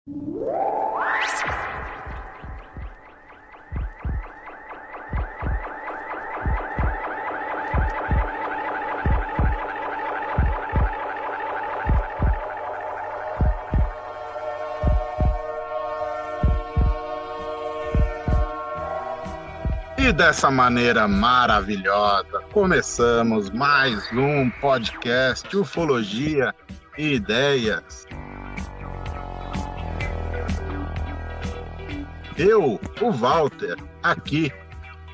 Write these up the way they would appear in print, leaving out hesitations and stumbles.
E dessa maneira maravilhosa, começamos mais um podcast Ufologia e Ideias. Eu, o Walter, aqui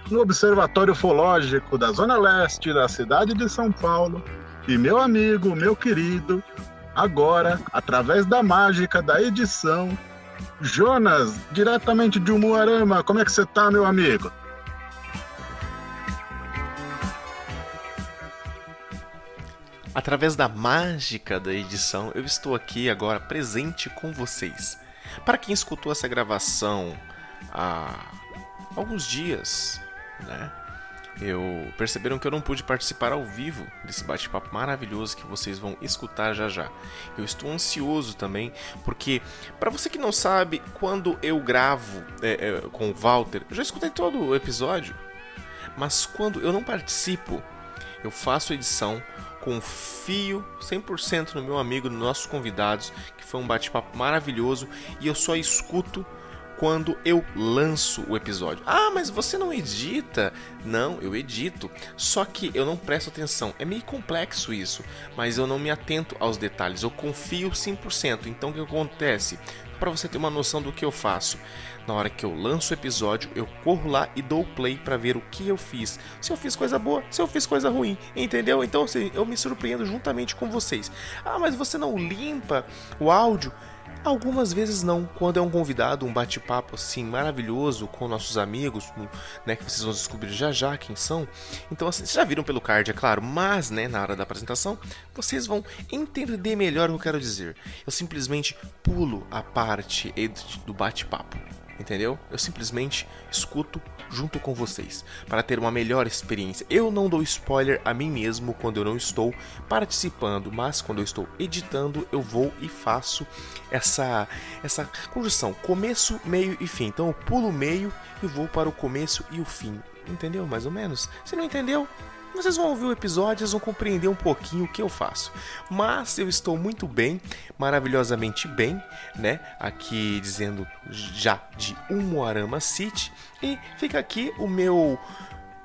no Observatório Ufológico da Zona Leste da cidade de São Paulo, e meu amigo, meu querido, agora, através da mágica da edição, Jonas, diretamente de Umuarama. Como é que você tá, meu amigo? Através da mágica da edição, eu estou aqui agora presente com vocês. Para quem escutou essa gravação há alguns dias, né? Perceberam que eu não pude participar ao vivo desse bate-papo maravilhoso que vocês vão escutar já já. Eu estou ansioso também, porque, para você que não sabe, quando eu gravo com o Walter, eu já escutei todo o episódio, mas quando eu não participo, eu faço edição, confio 100% no meu amigo, nos nossos convidados, que foi um bate-papo maravilhoso, e eu só escuto quando eu lanço o episódio. Ah, mas você não edita? Não, eu edito, só que eu não presto atenção. É meio complexo isso, mas eu não me atento aos detalhes, eu confio 100%. Então o que acontece? Para você ter uma noção do que eu faço, na hora que eu lanço o episódio, eu corro lá e dou play para ver o que eu fiz. Se eu fiz coisa boa, se eu fiz coisa ruim, entendeu? Então assim, eu me surpreendo juntamente com vocês. Ah, mas você não limpa o áudio? Algumas vezes não, quando é um convidado, um bate-papo assim maravilhoso com nossos amigos, né, que vocês vão descobrir já já quem são. Então assim, vocês já viram pelo card, é claro, mas né, na hora da apresentação, vocês vão entender melhor o que eu quero dizer. Eu simplesmente pulo a parte do bate-papo, entendeu? Eu simplesmente escuto junto com vocês, para ter uma melhor experiência. Eu não dou spoiler a mim mesmo quando eu não estou participando, mas quando eu estou editando, eu vou e faço essa conjunção, começo, meio e fim. Então eu pulo o meio e vou para o começo e o fim. Entendeu? Mais ou menos? Se não entendeu, vocês vão ouvir o episódio, vocês vão compreender um pouquinho o que eu faço. Mas eu estou muito bem, maravilhosamente bem, né? Aqui dizendo já de Umuarama City. E fica aqui o meu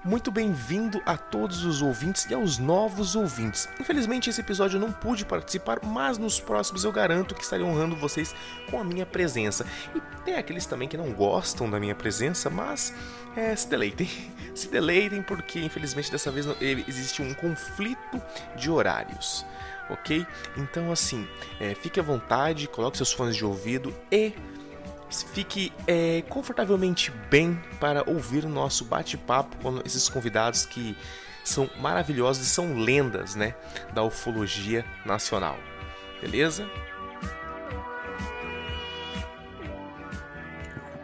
muito bem-vindo a todos os ouvintes e aos novos ouvintes. Infelizmente esse episódio eu não pude participar, mas nos próximos eu garanto que estarei honrando vocês com a minha presença. E tem aqueles também que não gostam da minha presença, mas se deleitem. Se deleitem porque infelizmente dessa vez existe um conflito de horários. Ok? Então assim, fique à vontade, coloque seus fones de ouvido e fique confortavelmente bem para ouvir o nosso bate-papo com esses convidados que são maravilhosos e são lendas, né, da ufologia nacional. Beleza?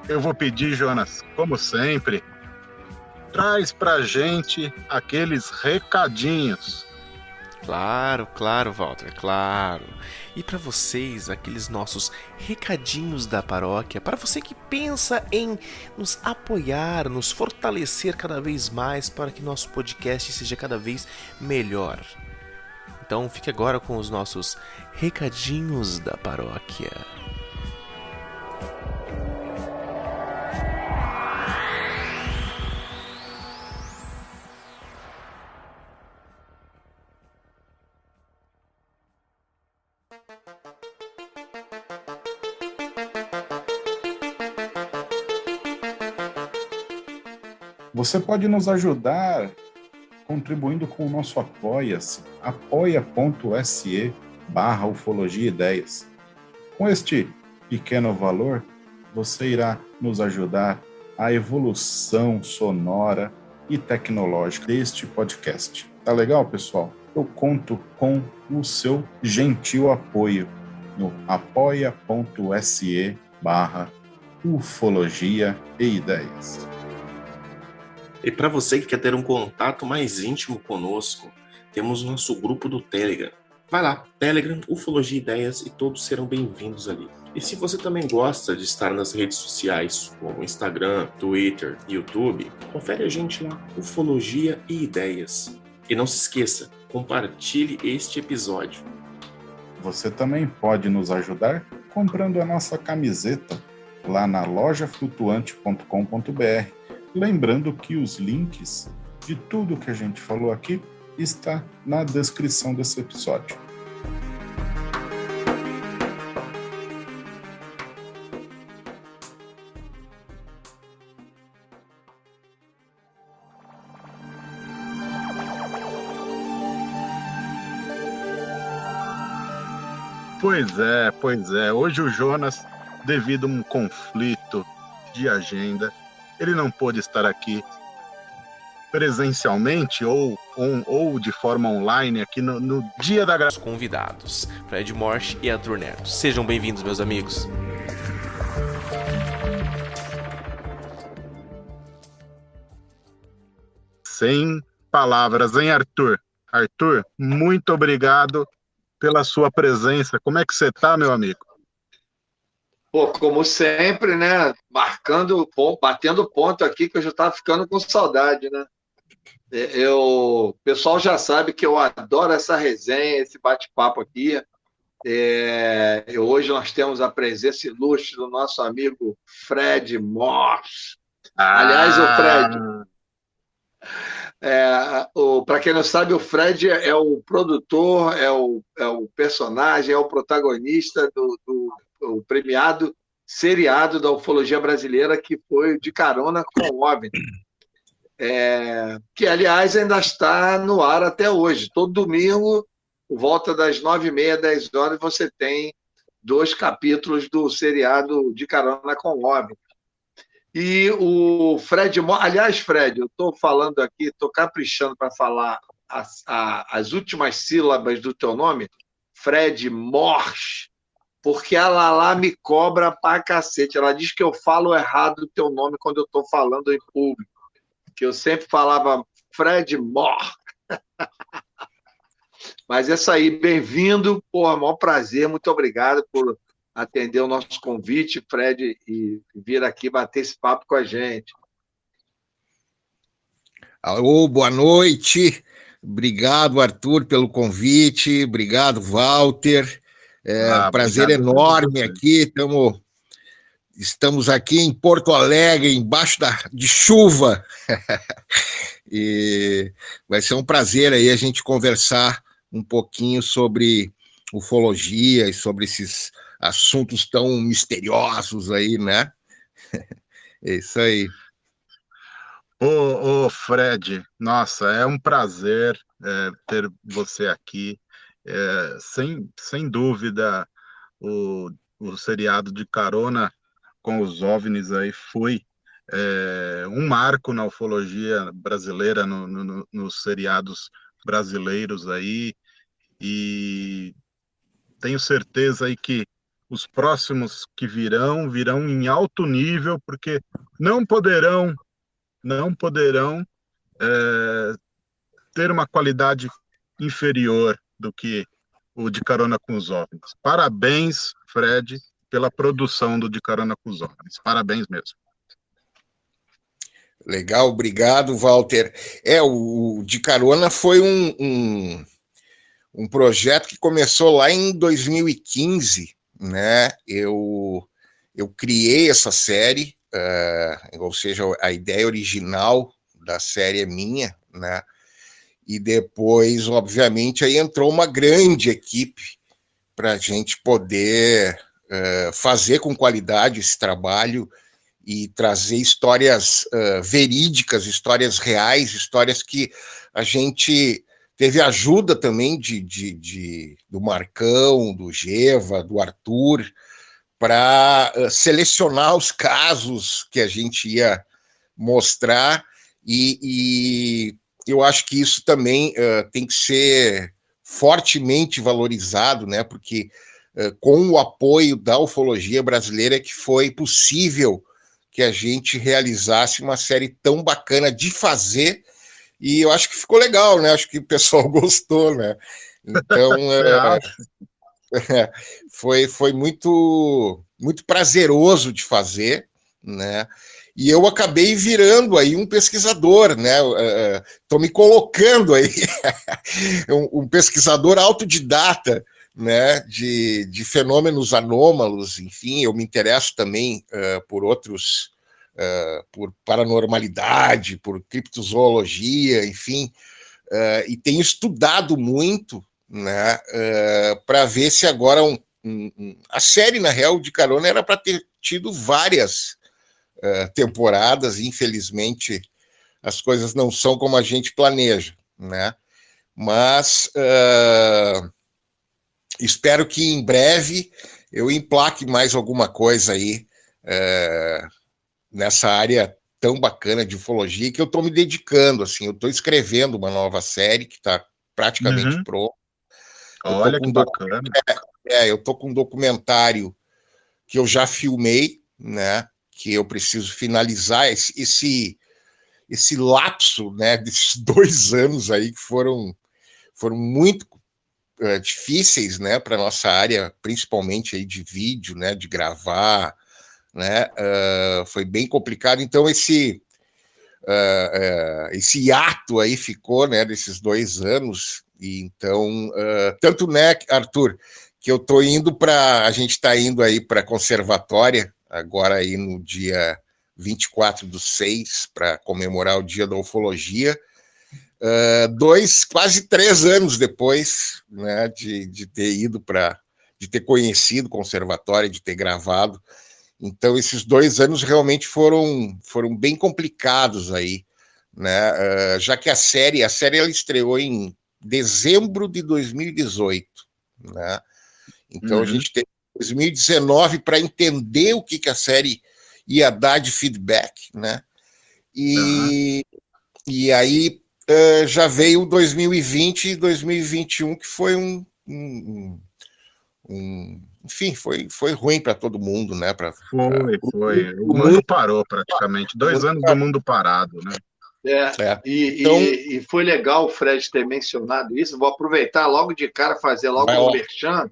Eu vou pedir, Jonas, como sempre, traz pra gente aqueles recadinhos. Claro, Walter, claro. E para vocês, aqueles nossos recadinhos da paróquia, para você que pensa em nos apoiar, nos fortalecer cada vez mais para que nosso podcast seja cada vez melhor. Então fique agora com os nossos recadinhos da paróquia. Você pode nos ajudar contribuindo com o nosso Apoia-se, apoia.se/Ufologia Ideias. Com este pequeno valor, você irá nos ajudar à evolução sonora e tecnológica deste podcast. Tá legal, pessoal? Eu conto com o seu gentil apoio no apoia.se/Ufologia e Ideias. E para você que quer ter um contato mais íntimo conosco, temos o nosso grupo do Telegram. Vai lá, Telegram, Ufologia e Ideias, e todos serão bem-vindos ali. E se você também gosta de estar nas redes sociais, como Instagram, Twitter, YouTube, confere a gente lá, Ufologia e Ideias. E não se esqueça, compartilhe este episódio. Você também pode nos ajudar comprando a nossa camiseta lá na lojaflutuante.com.br. Lembrando que os links de tudo que a gente falou aqui está na descrição desse episódio. Pois é. Hoje o Jonas, devido a um conflito de agenda, ele não pôde estar aqui presencialmente ou de forma online aqui no dia da gravação. Convidados, Fred Morsch e Arthur Neto. Sejam bem-vindos, meus amigos. Sem palavras, hein, Arthur? Arthur, muito obrigado pela sua presença. Como é que você tá, meu amigo? Pô, como sempre, né? Batendo ponto aqui, que eu já estava ficando com saudade, né? O pessoal já sabe que eu adoro essa resenha, esse bate-papo aqui. Hoje nós temos a presença ilustre do nosso amigo Fred Morsch. Aliás, o Fred, para quem não sabe, o Fred é o produtor, é o personagem, é o protagonista do premiado seriado da ufologia brasileira, que foi De Carona com o OVNI. Que, aliás, ainda está no ar até hoje. Todo domingo, por volta das 9h30, 10 horas, você tem 2 capítulos do seriado De Carona com o OVNI. E o Fred... Aliás, Fred, eu estou falando aqui, estou caprichando para falar as últimas sílabas do teu nome, Fred Morsch, porque a Lala me cobra pra cacete. Ela diz que eu falo errado o teu nome quando eu estou falando em público, que eu sempre falava Fred Morsch. Mas é isso aí, bem-vindo, porra, maior prazer, muito obrigado por atender o nosso convite, Fred, e vir aqui bater esse papo com a gente. Alô, boa noite. Obrigado, Arthur, pelo convite. Obrigado, Walter. Prazer enorme aqui. Estamos aqui em Porto Alegre, embaixo de chuva. E vai ser um prazer aí a gente conversar um pouquinho sobre ufologia e sobre esses assuntos tão misteriosos aí, né? É isso aí. Ô Fred, nossa, é um prazer ter você aqui. Sem dúvida, o seriado De Carona com os OVNIs aí foi um marco na ufologia brasileira, nos seriados brasileiros aí, e tenho certeza aí que os próximos que virão em alto nível, porque não poderão ter uma qualidade inferior do que o De Carona com os OVNIs. Parabéns, Fred, pela produção do De Carona com os OVNIs. Parabéns mesmo. Legal, obrigado, Walter. O De Carona foi um projeto que começou lá em 2015, né? Eu criei essa série, ou seja, a ideia original da série é minha, né? E depois, obviamente, aí entrou uma grande equipe para a gente poder fazer com qualidade esse trabalho e trazer histórias verídicas, histórias reais, histórias que a gente teve ajuda também do Marcão, do Geva, do Arthur, para selecionar os casos que a gente ia mostrar, e eu acho que isso também tem que ser fortemente valorizado, né? Porque com o apoio da ufologia brasileira é que foi possível que a gente realizasse uma série tão bacana de fazer, e eu acho que ficou legal, né? Acho que o pessoal gostou, né? Então, foi muito muito prazeroso de fazer, né? E eu acabei virando aí um pesquisador, né? Estou me colocando aí um pesquisador autodidata, né? De fenômenos anômalos, enfim, eu me interesso também por outros, por paranormalidade, por criptozoologia, enfim, e tenho estudado muito, né? Para ver se agora a série, na real, de Carona era para ter tido várias temporadas, e infelizmente as coisas não são como a gente planeja, né? Mas espero que em breve eu emplaque mais alguma coisa aí nessa área tão bacana de ufologia que eu estou me dedicando, assim, eu estou escrevendo uma nova série que está praticamente pronta. Olha que bacana. Eu estou com um documentário que eu já filmei, né? Que eu preciso finalizar esse lapso, né? Desses 2 anos aí que foram muito difíceis, né? Para nossa área, principalmente aí de vídeo, né? De gravar, né? Foi bem complicado. Então esse hiato aí ficou, né? Desses 2 anos. E então, tanto, né, Arthur, que eu tô indo a gente está indo aí para a Conservatória, agora aí no dia 24/6, para comemorar o Dia da Ufologia, quase 3 anos depois, né, de ter ido de ter conhecido o Conservatório, de ter gravado. Então, esses 2 anos realmente foram bem complicados aí, né, já que a série ela estreou em dezembro de 2018, né? Então a gente teve 2019 para entender o que a série ia dar de feedback, né? E aí já veio 2020 e 2021, que foi enfim, foi ruim para todo mundo, né? Foi. O mundo parou praticamente. 2 anos do mundo parado, né? Então, e foi legal o Fred ter mencionado isso. Vou aproveitar logo de cara, fazer logo um merchan.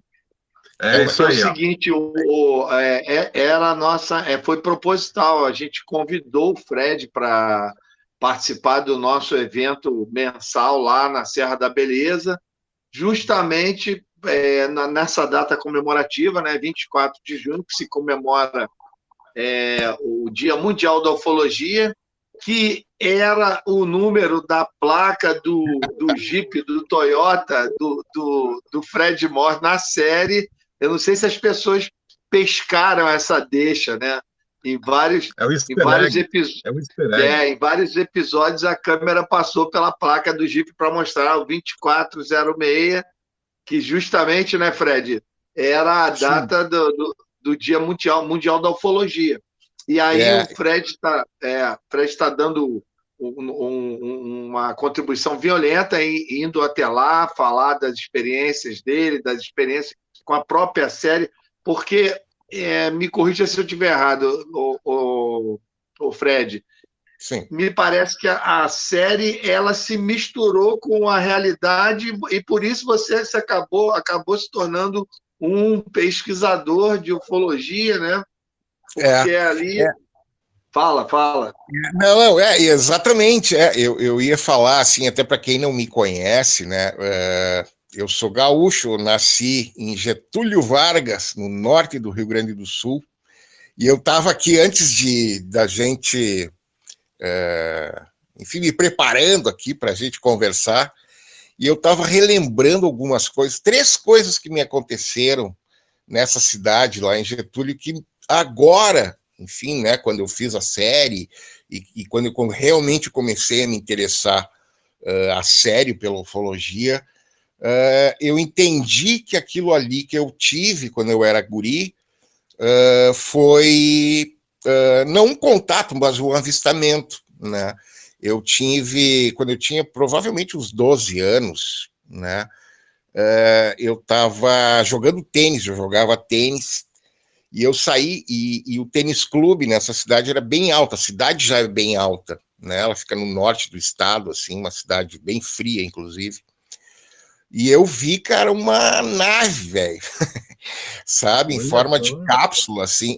Isso aí. É o seguinte, era a nossa, foi proposital. A gente convidou o Fred para participar do nosso evento mensal lá na Serra da Beleza, justamente nessa data comemorativa, né, 24 de junho, que se comemora o Dia Mundial da Ufologia, que era o número da placa do Jeep, do Toyota, do Fred Moore na série. Eu não sei se as pessoas pescaram essa deixa, né? Em vários episódios a câmera passou pela placa do Jeep para mostrar o 2406, que justamente, né, Fred, era a data do Dia Mundial da Ufologia. E aí o Fred está dando uma contribuição violenta, indo até lá, falar das experiências dele, das experiências com a própria série, porque, me corrija se eu estiver errado, o Fred, sim, me parece que a série ela se misturou com a realidade e por isso você acabou se tornando um pesquisador de ufologia, né? Porque ali... Fala. Não, exatamente. Eu ia falar, assim, até para quem não me conhece, né? Eu sou gaúcho, eu nasci em Getúlio Vargas, no norte do Rio Grande do Sul, e eu estava aqui antes da gente, enfim, me preparando aqui para a gente conversar, e eu estava relembrando algumas coisas, 3 coisas que me aconteceram nessa cidade lá em Getúlio, que agora, enfim, né, quando eu fiz a série e quando eu realmente comecei a me interessar a sério pela ufologia, eu entendi que aquilo ali que eu tive quando eu era guri foi não um contato, mas um avistamento, né? Eu tive, quando eu tinha provavelmente uns 12 anos, né? Eu estava jogando tênis, eu jogava tênis, e eu saí, e o tênis clube nessa cidade era bem alta, a cidade já é bem alta, né? Ela fica no norte do estado, assim, uma cidade bem fria, inclusive. E eu vi, cara, uma nave, velho, sabe, em Olha forma de só. cápsula, assim,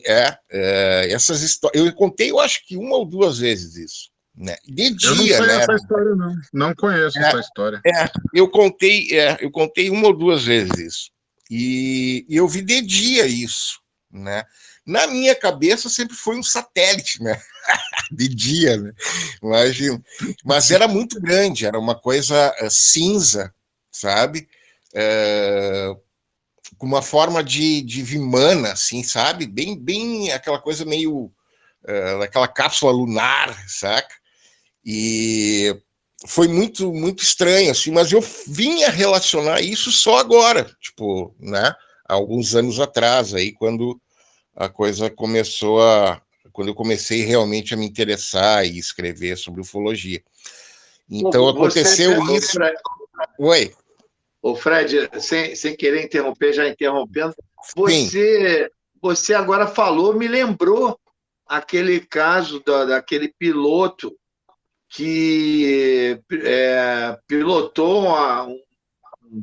essas histórias. Eu contei, eu acho que uma ou duas vezes isso, né? De Eu não dia, sei né? essa história, não. Não conheço essa história. Eu contei uma ou duas vezes isso. E eu vi de dia isso, né? Na minha cabeça sempre foi um satélite, né? De dia, né? Imagina. Mas era muito grande, era uma coisa cinza, sabe? É, com uma forma de vimana, assim, sabe? Bem aquela coisa meio aquela cápsula lunar, saca? E foi muito estranho, assim, mas eu vinha relacionar isso só agora, tipo, né? Há alguns anos atrás, aí, quando a coisa começou a. Quando eu comecei realmente a me interessar e escrever sobre ufologia. Então Você, aconteceu isso. Oi, Ô Fred, sem querer interromper, já interrompendo, sim. você agora falou, me lembrou aquele caso daquele piloto que pilotou um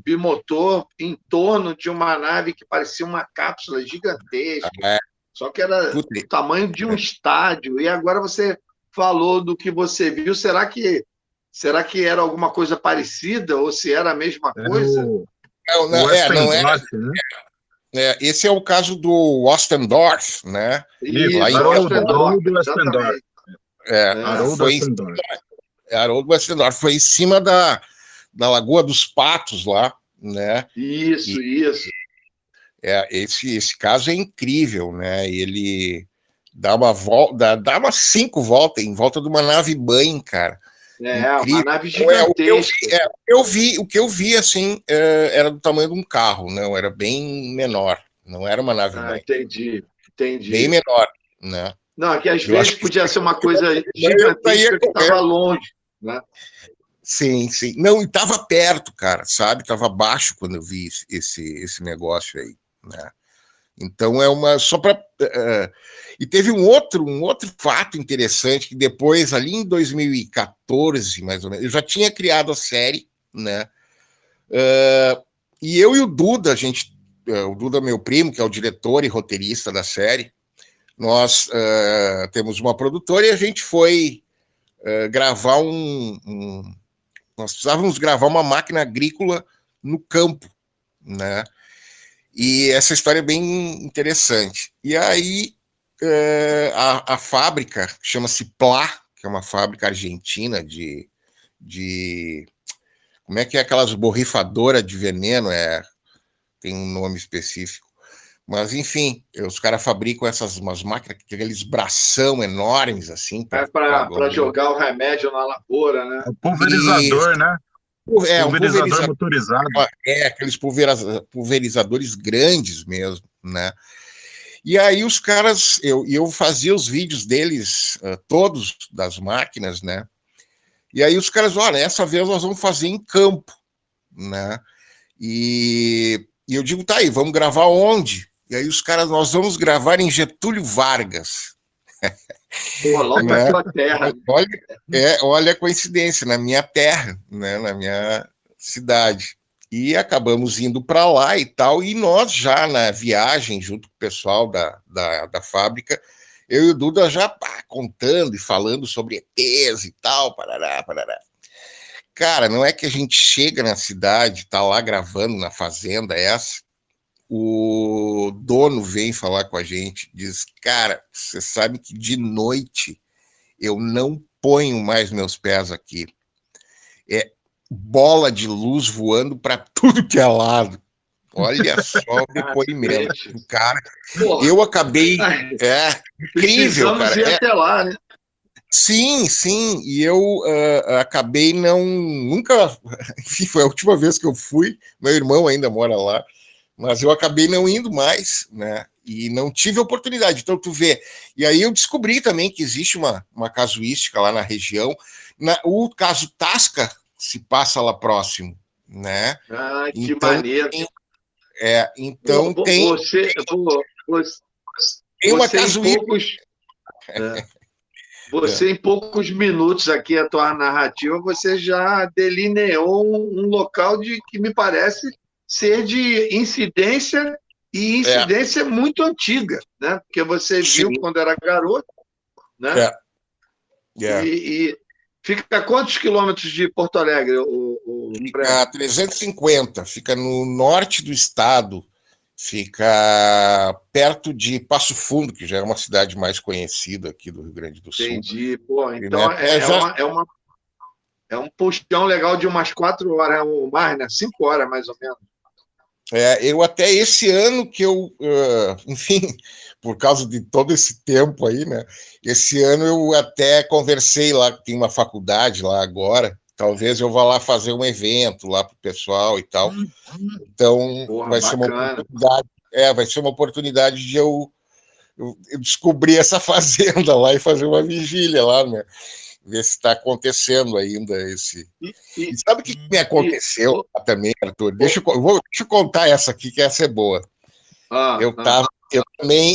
bimotor em torno de uma nave que parecia uma cápsula gigantesca, É, só que era puta, do tamanho de um estádio. E agora você falou do que você viu. Será que era alguma coisa parecida ou se era a mesma É coisa? o não é, Westendorf, né? esse é o caso do Ostendorf, né? Isso, Lá Isso, em Ostendorf, Haroldo Westendorf. exatamente. É. Haroldo foi em Westendorf. Haroldo Westendorf, foi em cima da Lagoa dos Patos lá, né? E Isso. esse caso é incrível, né? Ele dá uma volta, dá umas 5 voltas em volta de uma nave banho, cara. É, uma Incrível. nave Então, gigantesca. o que eu vi assim, era do tamanho de um carro, não, era bem menor, não era uma nave Ah, banho, bem entendi. menor, né? Não, é que às Eu vezes acho que podia ser uma coisa eu saía gigantesca que correndo. estava longe, né? Sim, sim. Não, e tava perto, cara, sabe? Tava baixo quando eu vi esse negócio aí, né? Então é uma só para e teve um outro fato interessante que depois ali em 2014, mais ou menos, eu já tinha criado a série, né? E eu e o Duda, o Duda meu primo, que é o diretor e roteirista da série, nós temos uma produtora e a gente foi gravar nós precisávamos gravar uma máquina agrícola no campo, né? E essa história é bem interessante. E aí a fábrica chama-se Plá, que é uma fábrica argentina de como é que é aquelas borrifadoras de veneno, tem um nome específico. Mas, enfim, os caras fabricam umas máquinas, aqueles bração enormes, assim, É para. para jogar o remédio na lavoura, né? É o E pulverizador, né? um Pulverizador pulverizador, motorizado. aqueles pulverizadores grandes mesmo, né? E aí os caras, eu fazia os vídeos deles, todos das máquinas, né? E aí os caras, olha, essa vez nós vamos fazer em campo, né? E eu digo, tá aí, vamos gravar onde? E aí os caras, nós vamos gravar em Getúlio Vargas, Pô, logo na né? tua terra. Olha, olha a coincidência, na minha terra, né? Na minha cidade. E acabamos indo para lá e tal, e nós já na viagem, junto com o pessoal da fábrica, eu e o Duda já contando e falando sobre ETs e tal, parará, parará. Cara, não é que a gente chega na cidade, tá lá gravando na fazenda essa, o dono vem falar com a gente, diz, cara, você sabe que de noite eu não ponho mais meus pés aqui. É bola de luz voando para tudo que é lado. Olha só o depoimento do cara. Pô, Eu acabei. Incrível, precisamos cara. ir até lá, né? Sim, sim. E eu acabei não. Nunca. Enfim, foi a última vez que eu fui. Meu irmão ainda mora lá. Mas eu acabei não indo mais, né? E não tive oportunidade. Então, tu vê. E aí eu descobri também que existe uma casuística lá na região. O caso Tasca se passa lá próximo, né? Ah, que Então, maneiro. então Você, tem uma você em casuística. poucos. Você, em poucos minutos aqui, a tua narrativa, você já delineou um local que me parece ser de incidência e É, incidência muito antiga, né? Porque você viu sim, quando era garoto, né? é, é. E fica a quantos quilômetros de Porto Alegre, o Fica Fred? a 350, fica no norte do estado, fica perto de Passo Fundo, que já é uma cidade mais conhecida aqui do Rio Grande do Sul. Entendi. Pô, E, né, então é um puxão legal de umas 4 horas ou mais, né? 5 horas, mais ou menos. eu até esse ano que eu, enfim, por causa de todo esse tempo aí, né? Esse ano eu até conversei lá, que tem uma faculdade lá agora, talvez eu vá lá fazer um evento lá para o pessoal e tal. Então Porra, vai ser uma bacana. oportunidade, vai ser uma oportunidade de eu descobrir essa fazenda lá e fazer uma vigília lá, né? Ver se está acontecendo ainda esse. E, E e, sabe o que me e, aconteceu oh, também, Arthur? oh, Deixa eu contar essa aqui, que essa é boa. ah, ah,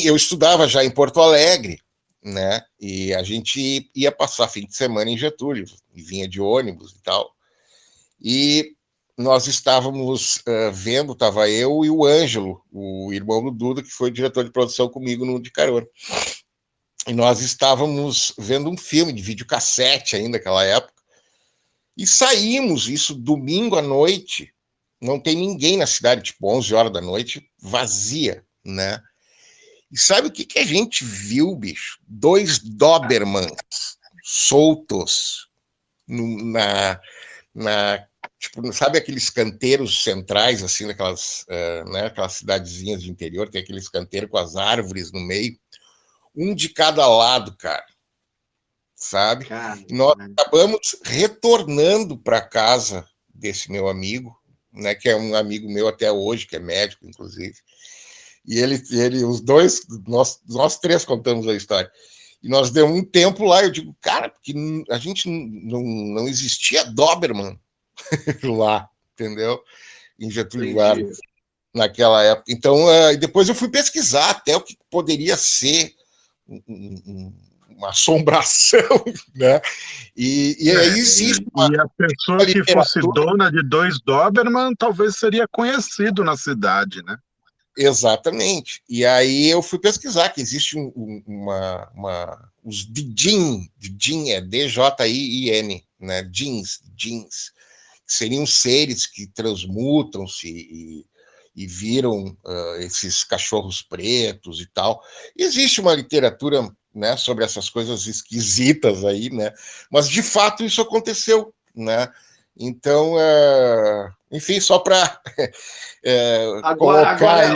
Eu estudava já em Porto Alegre, né? E a gente ia passar fim de semana em Getúlio, e vinha de ônibus e tal. E nós estávamos vendo, estava eu e o Ângelo, o irmão do Duda, que foi diretor de produção comigo no De Carona. E nós estávamos vendo um filme de videocassete ainda naquela época. E saímos, isso domingo à noite, não tem ninguém na cidade, tipo 11 horas da noite, vazia, né? E sabe o que a gente viu, bicho? 2 Dobermans soltos na tipo, sabe aqueles canteiros centrais, assim, daquelas, né, aquelas cidadezinhas de interior, tem aqueles canteiros com as árvores no meio, um de cada lado, cara, sabe? cara. E nós acabamos retornando para casa desse meu amigo, né, que é um amigo meu até hoje, que é médico, inclusive, e os dois, nós três contamos a história. E nós demos um tempo lá, eu digo, cara, porque a gente não existia Doberman lá, entendeu? Em Getúlio Entendi. Vargas, naquela época. Então, depois eu fui pesquisar até o que poderia ser uma assombração, né? E aí existe E a pessoa que fosse literatura. dona de 2 Doberman talvez seria conhecido na cidade, né? Exatamente. E aí eu fui pesquisar que existe os Dijin é D-J-I-I-N, né? Jeans, que seriam seres que transmutam-se e viram esses cachorros pretos e tal. Existe uma literatura, né, sobre essas coisas esquisitas aí, né? Mas de fato isso aconteceu, né? Então, enfim, só para colocar Agora, aí.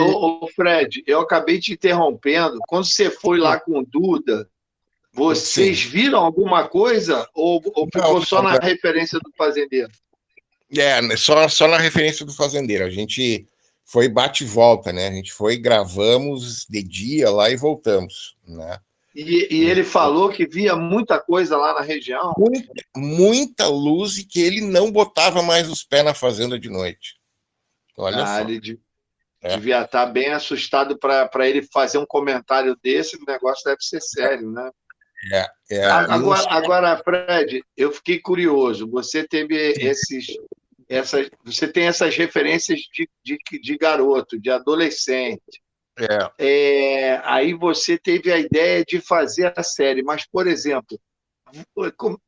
Fred, eu acabei te interrompendo. Quando você foi lá com o Duda, vocês Sim. viram alguma coisa ou Não, ficou só na referência do fazendeiro? só na referência do fazendeiro. A gente foi bate e volta, né? A gente foi, gravamos de dia lá e voltamos, né? E ele falou que via muita coisa lá na região. Muita luz e que ele não botava mais os pés na fazenda de noite. Olha só. Ele É, devia estar bem assustado para ele fazer um comentário desse. O negócio deve ser sério, né? Agora, Fred, eu fiquei curioso. Você teve você tem essas referências de garoto, de adolescente. Aí você teve a ideia de fazer a série, mas, por exemplo,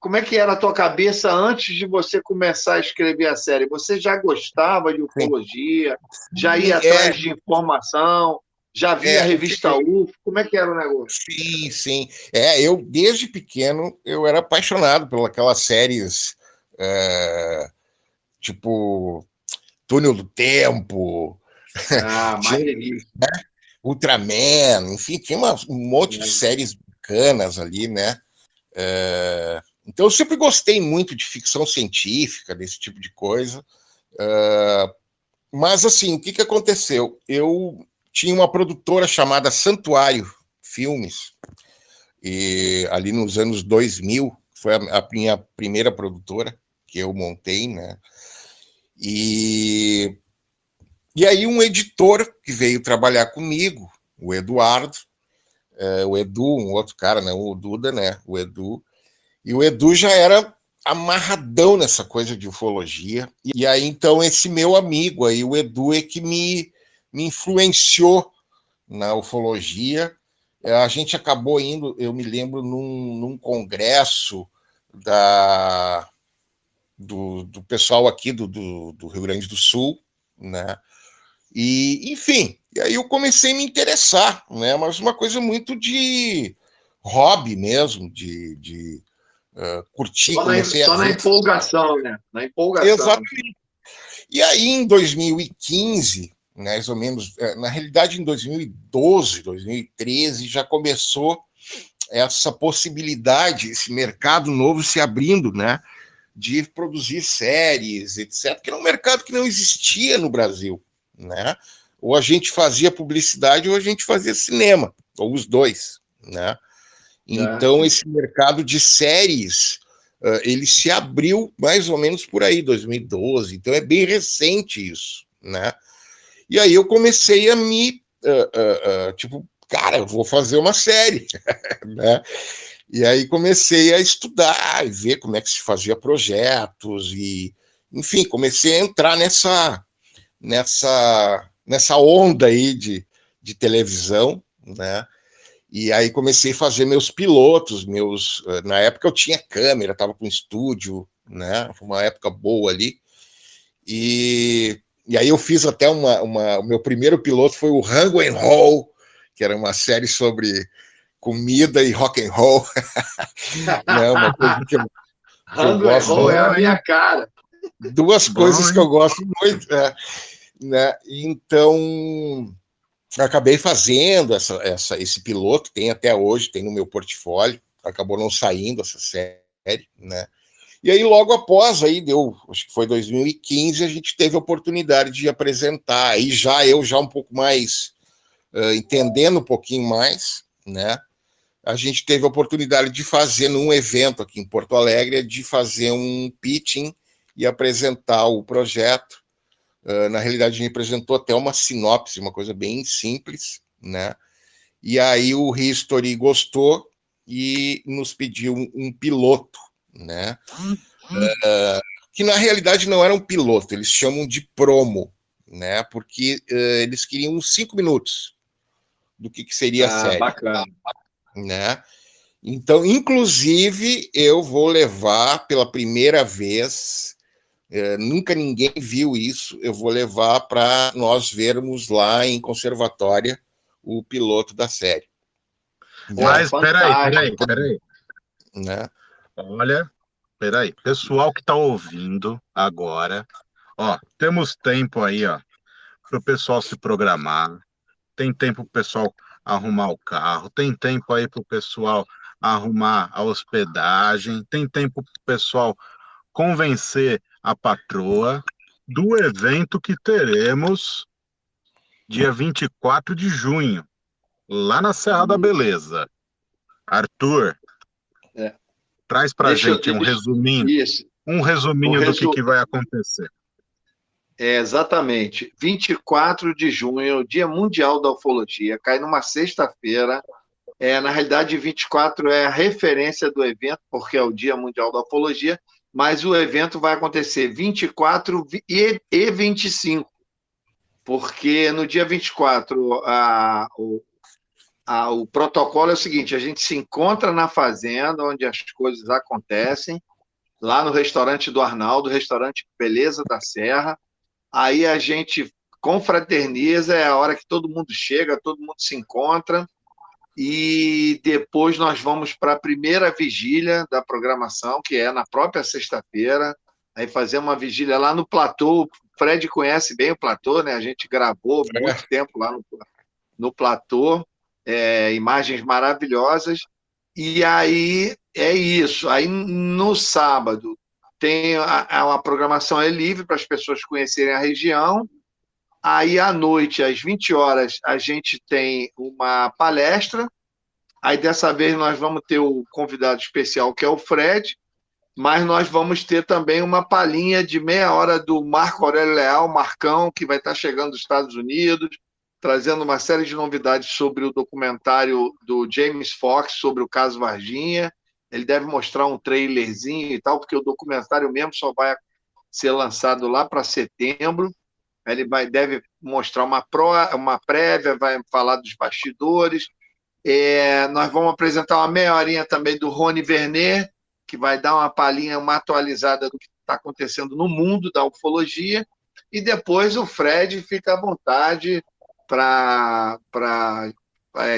como é que era a tua cabeça antes de você começar a escrever a série? Você já gostava de ufologia? Já ia atrás de informação? Já via a revista UFO? Como é que era o negócio? Sim, sim. Eu, desde pequeno, eu era apaixonado por aquelas séries tipo Túnel do Tempo, tinha Maneiríssimo. Ultraman, enfim, tinha um monte de séries bacanas ali, né? Então eu sempre gostei muito de ficção científica, desse tipo de coisa. Mas assim, o que aconteceu? Eu tinha uma produtora chamada Santuário Filmes, e ali nos anos 2000, foi a minha primeira produtora que eu montei, né? E aí um editor que veio trabalhar comigo, o Eduardo, o Edu, um outro cara, né? O Duda, né? O Edu. E o Edu já era amarradão nessa coisa de ufologia. E aí, então, esse meu amigo aí, o Edu, é que me influenciou na ufologia. A gente acabou indo, eu me lembro, num congresso do pessoal aqui do Rio Grande do Sul, né? E, enfim, e aí eu comecei a me interessar, né? Mas uma coisa muito de hobby mesmo, de curtir, comecei a Só na ver. empolgação, né? Na empolgação. Exatamente. E aí, em 2015, mais ou menos, na realidade, em 2012, 2013, já começou essa possibilidade, esse mercado novo se abrindo, né? De produzir séries, etc., que era um mercado que não existia no Brasil, né? Ou a gente fazia publicidade ou a gente fazia cinema, ou os dois, né? Então, esse mercado de séries, ele se abriu mais ou menos por aí, 2012. Então, é bem recente isso, né? E aí eu comecei a tipo, cara, eu vou fazer uma série, né? E aí comecei a estudar e ver como é que se fazia projetos e, enfim, comecei a entrar nessa onda aí de televisão, né? E aí comecei a fazer meus pilotos, na época eu tinha câmera, estava com estúdio, né? Foi uma época boa ali. E aí eu fiz até o meu primeiro piloto foi o Rango and Roll, que era uma série sobre comida e rock and roll. Né? Uma coisa que eu Rango and gosto roll é muito. a minha cara. Duas coisas que eu gosto muito. Né? Então, acabei fazendo esse piloto, tem até hoje, tem no meu portfólio, acabou não saindo essa série, né? E aí, logo após, acho que foi 2015, a gente teve a oportunidade de apresentar, aí eu já um pouco mais, entendendo um pouquinho mais, né? A gente teve a oportunidade de fazer num evento aqui em Porto Alegre, de fazer um pitching e apresentar o projeto. Na realidade, a gente apresentou até uma sinopse, uma coisa bem simples, né? E aí o History gostou e nos pediu um piloto, né? Que na realidade não era um piloto, eles chamam de promo, né? Porque eles queriam uns 5 minutos do que seria a série. Bacana. Né? Então, inclusive, eu vou levar pela primeira vez, nunca ninguém viu isso, eu vou levar para nós vermos lá em Conservatória o piloto da série. Mas peraí. Né? Olha, peraí. Pessoal que está ouvindo agora, ó, temos tempo aí, ó, para o pessoal se programar. Tem tempo para o pessoal arrumar o carro, tem tempo aí para o pessoal arrumar a hospedagem, tem tempo para o pessoal convencer a patroa do evento que teremos dia 24 de junho, lá na Serra da Beleza. Arthur, traz para a gente um resuminho, do que vai acontecer. Exatamente. 24 de junho, Dia Mundial da Ufologia, cai numa sexta-feira. Na realidade, 24 é a referência do evento, porque é o Dia Mundial da Ufologia, mas o evento vai acontecer 24 e 25, porque no dia 24 o protocolo é o seguinte: a gente se encontra na fazenda, onde as coisas acontecem, lá no restaurante do Arnaldo, restaurante Beleza da Serra. Aí a gente confraterniza, é a hora que todo mundo chega, todo mundo se encontra, e depois nós vamos para a primeira vigília da programação, que é na própria sexta-feira, aí fazer uma vigília lá no platô. O Fred conhece bem o platô, né? A gente gravou muito tempo lá no platô, imagens maravilhosas, e aí é isso. Aí no sábado tem a programação é livre para as pessoas conhecerem a região. Aí à noite, às 20 horas, a gente tem uma palestra. Aí dessa vez nós vamos ter o convidado especial, que é o Fred, mas nós vamos ter também uma palhinha de meia hora do Marco Aurélio Leal, Marcão, que vai estar chegando dos Estados Unidos. trazendo uma série de novidades sobre o documentário do James Fox sobre o caso Varginha. Ele deve mostrar um trailerzinho e tal, porque o documentário mesmo só vai ser lançado lá para setembro. Deve mostrar uma prévia, vai falar dos bastidores. Nós vamos apresentar uma meia horinha também do Rony Vernet, que vai dar uma palhinha, uma atualizada do que está acontecendo no mundo da ufologia. E depois o Fred fica à vontade para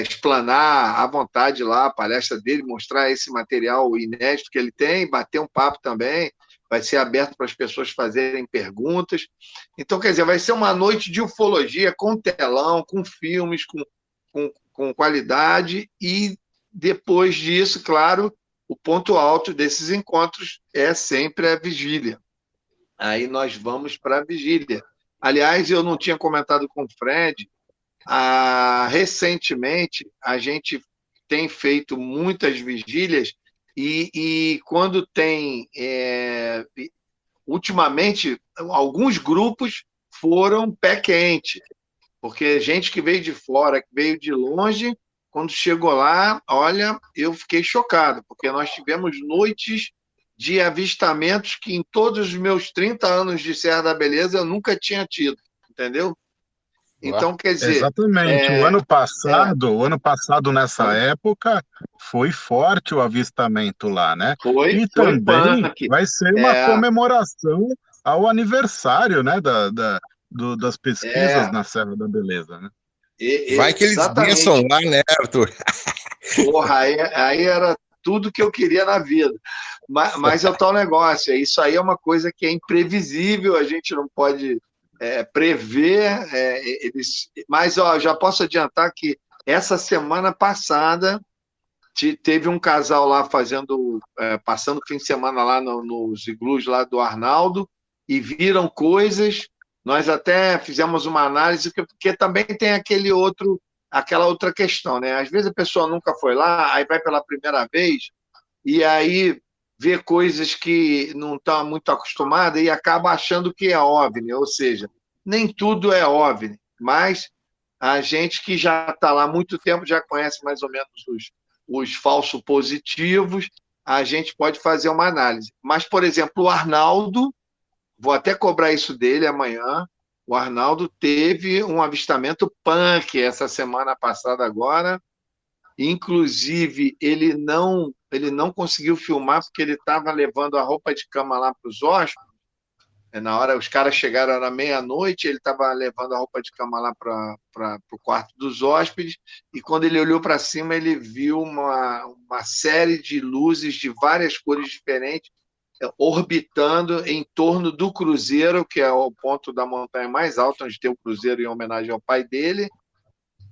explanar à vontade lá a palestra dele, mostrar esse material inédito que ele tem, bater um papo também. Vai ser aberto para as pessoas fazerem perguntas. Então, quer dizer, vai ser uma noite de ufologia com telão, com filmes, com qualidade. E depois disso, claro, o ponto alto desses encontros é sempre a vigília. Aí nós vamos para a vigília. Aliás, eu não tinha comentado com o Fred, recentemente a gente tem feito muitas vigílias e quando tem... ultimamente, alguns grupos foram pé quente, porque gente que veio de fora, que veio de longe, quando chegou lá, olha, eu fiquei chocado, porque nós tivemos noites de avistamentos que em todos os meus 30 anos de Serra da Beleza eu nunca tinha tido, entendeu? Então, quer dizer... Exatamente. O ano passado, nessa época, foi forte o avistamento lá, né? Foi também punk. vai ser uma comemoração ao aniversário, né, das pesquisas na Serra da Beleza, né? Vai que eles desçam lá, né, Arthur? Porra, aí era tudo que eu queria na vida. Mas é o tal negócio, isso aí é uma coisa que é imprevisível, a gente não pode prever. Mas já posso adiantar que essa semana passada teve um casal lá passando o fim de semana lá nos iglus lá do Arnaldo e viram coisas. Nós até fizemos uma análise, porque também tem aquela outra questão, né? Às vezes a pessoa nunca foi lá, aí vai pela primeira vez e aí vê coisas que não está muito acostumada e acaba achando que é OVNI, ou seja, nem tudo é OVNI, mas a gente que já está lá há muito tempo já conhece mais ou menos os falsos positivos, a gente pode fazer uma análise. Mas, por exemplo, o Arnaldo, vou até cobrar isso dele amanhã, o Arnaldo teve um avistamento punk essa semana passada agora, inclusive ele não conseguiu filmar porque ele estava levando a roupa de cama lá para os hóspedes. Na hora, os caras chegaram na meia-noite, ele estava levando a roupa de cama lá para o quarto dos hóspedes, e quando ele olhou para cima, ele viu uma série de luzes de várias cores diferentes orbitando em torno do cruzeiro, que é o ponto da montanha mais alta, onde tem o cruzeiro em homenagem ao pai dele.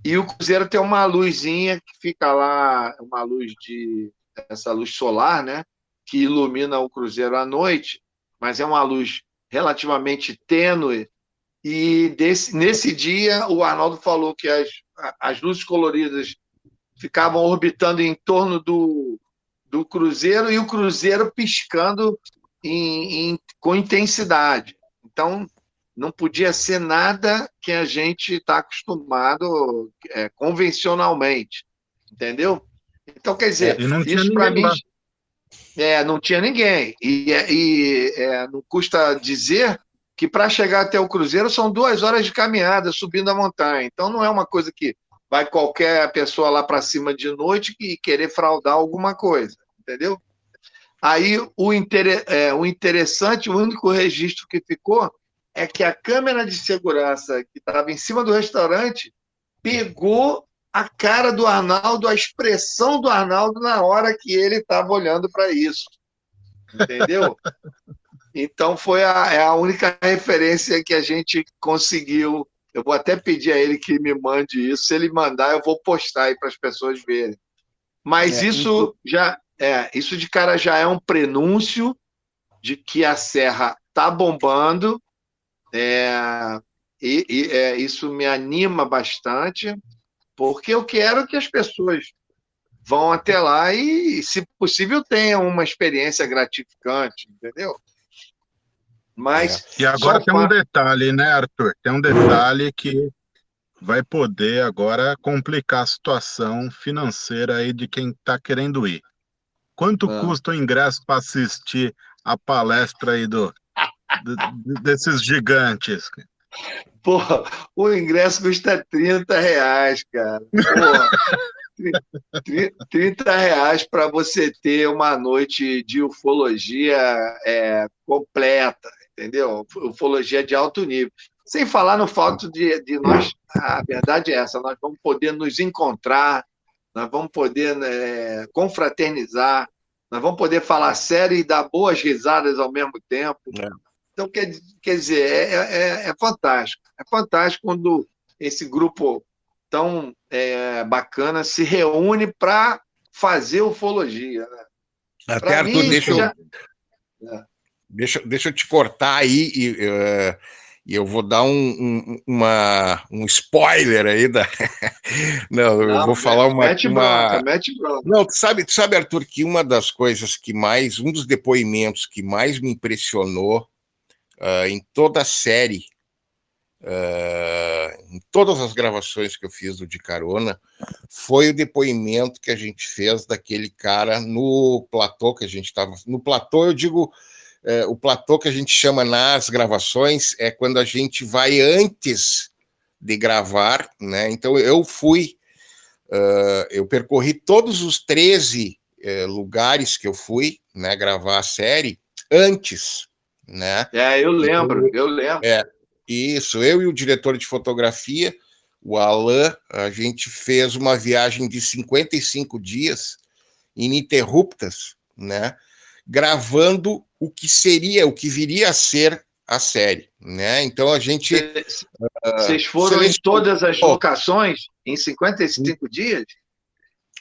E o cruzeiro tem uma luzinha que fica lá, essa luz solar, né, que ilumina o cruzeiro à noite, mas é uma luz relativamente tênue. E nesse dia, o Arnaldo falou que as luzes coloridas ficavam orbitando em torno do cruzeiro e o cruzeiro piscando com intensidade. Então, não podia ser nada que a gente está acostumado convencionalmente, entendeu? Então, quer dizer, isso para mim... não tinha ninguém. E não custa dizer que para chegar até o cruzeiro são 2 horas de caminhada subindo a montanha. Então, não é uma coisa que vai qualquer pessoa lá para cima de noite e querer fraudar alguma coisa, entendeu? Aí, o interessante, o único registro que ficou é que a câmera de segurança que estava em cima do restaurante pegou a cara do Arnaldo, a expressão do Arnaldo na hora que ele estava olhando para isso, entendeu? Então, foi a única referência que a gente conseguiu. Eu vou até pedir a ele que me mande isso. Se ele mandar, eu vou postar aí para as pessoas verem. Mas isso de cara já é um prenúncio de que a Serra está bombando. Isso me anima bastante, porque eu quero que as pessoas vão até lá e, se possível, tenham uma experiência gratificante, entendeu? Mas E agora tem um detalhe, né, Arthur? Tem um detalhe que vai poder agora complicar a situação financeira aí de quem está querendo ir. Quanto Ah. custa o ingresso para assistir a palestra aí desses gigantes? Pô, o ingresso custa R$ 30, cara. Pô, R$ 30 para você ter uma noite de ufologia completa, entendeu? Ufologia de alto nível. Sem falar no fato de nós, a verdade é essa, nós vamos poder nos encontrar, nós vamos poder confraternizar, nós vamos poder falar sério e dar boas risadas ao mesmo tempo. Então, quer dizer, é fantástico. É fantástico quando esse grupo tão bacana se reúne para fazer ufologia. Né? Até, Arthur, deixa eu te cortar aí e eu vou dar um spoiler aí Não, eu vou falar mete bronca. Não, tu sabe, Arthur, que uma das coisas um dos depoimentos que mais me impressionou em toda a série, em todas as gravações que eu fiz do De Carona, foi o depoimento que a gente fez daquele cara no platô que a gente estava. No platô, eu digo, o platô que a gente chama nas gravações é quando a gente vai antes de gravar, né? Então eu percorri todos os 13 lugares que eu fui, né, gravar a série antes, né? Eu lembro. Isso, eu e o diretor de fotografia, o Alain, a gente fez uma viagem de 55 dias ininterruptas, né? Gravando o que viria a ser a série, né? Então a gente Vocês foram em todas as locações em 55 dias?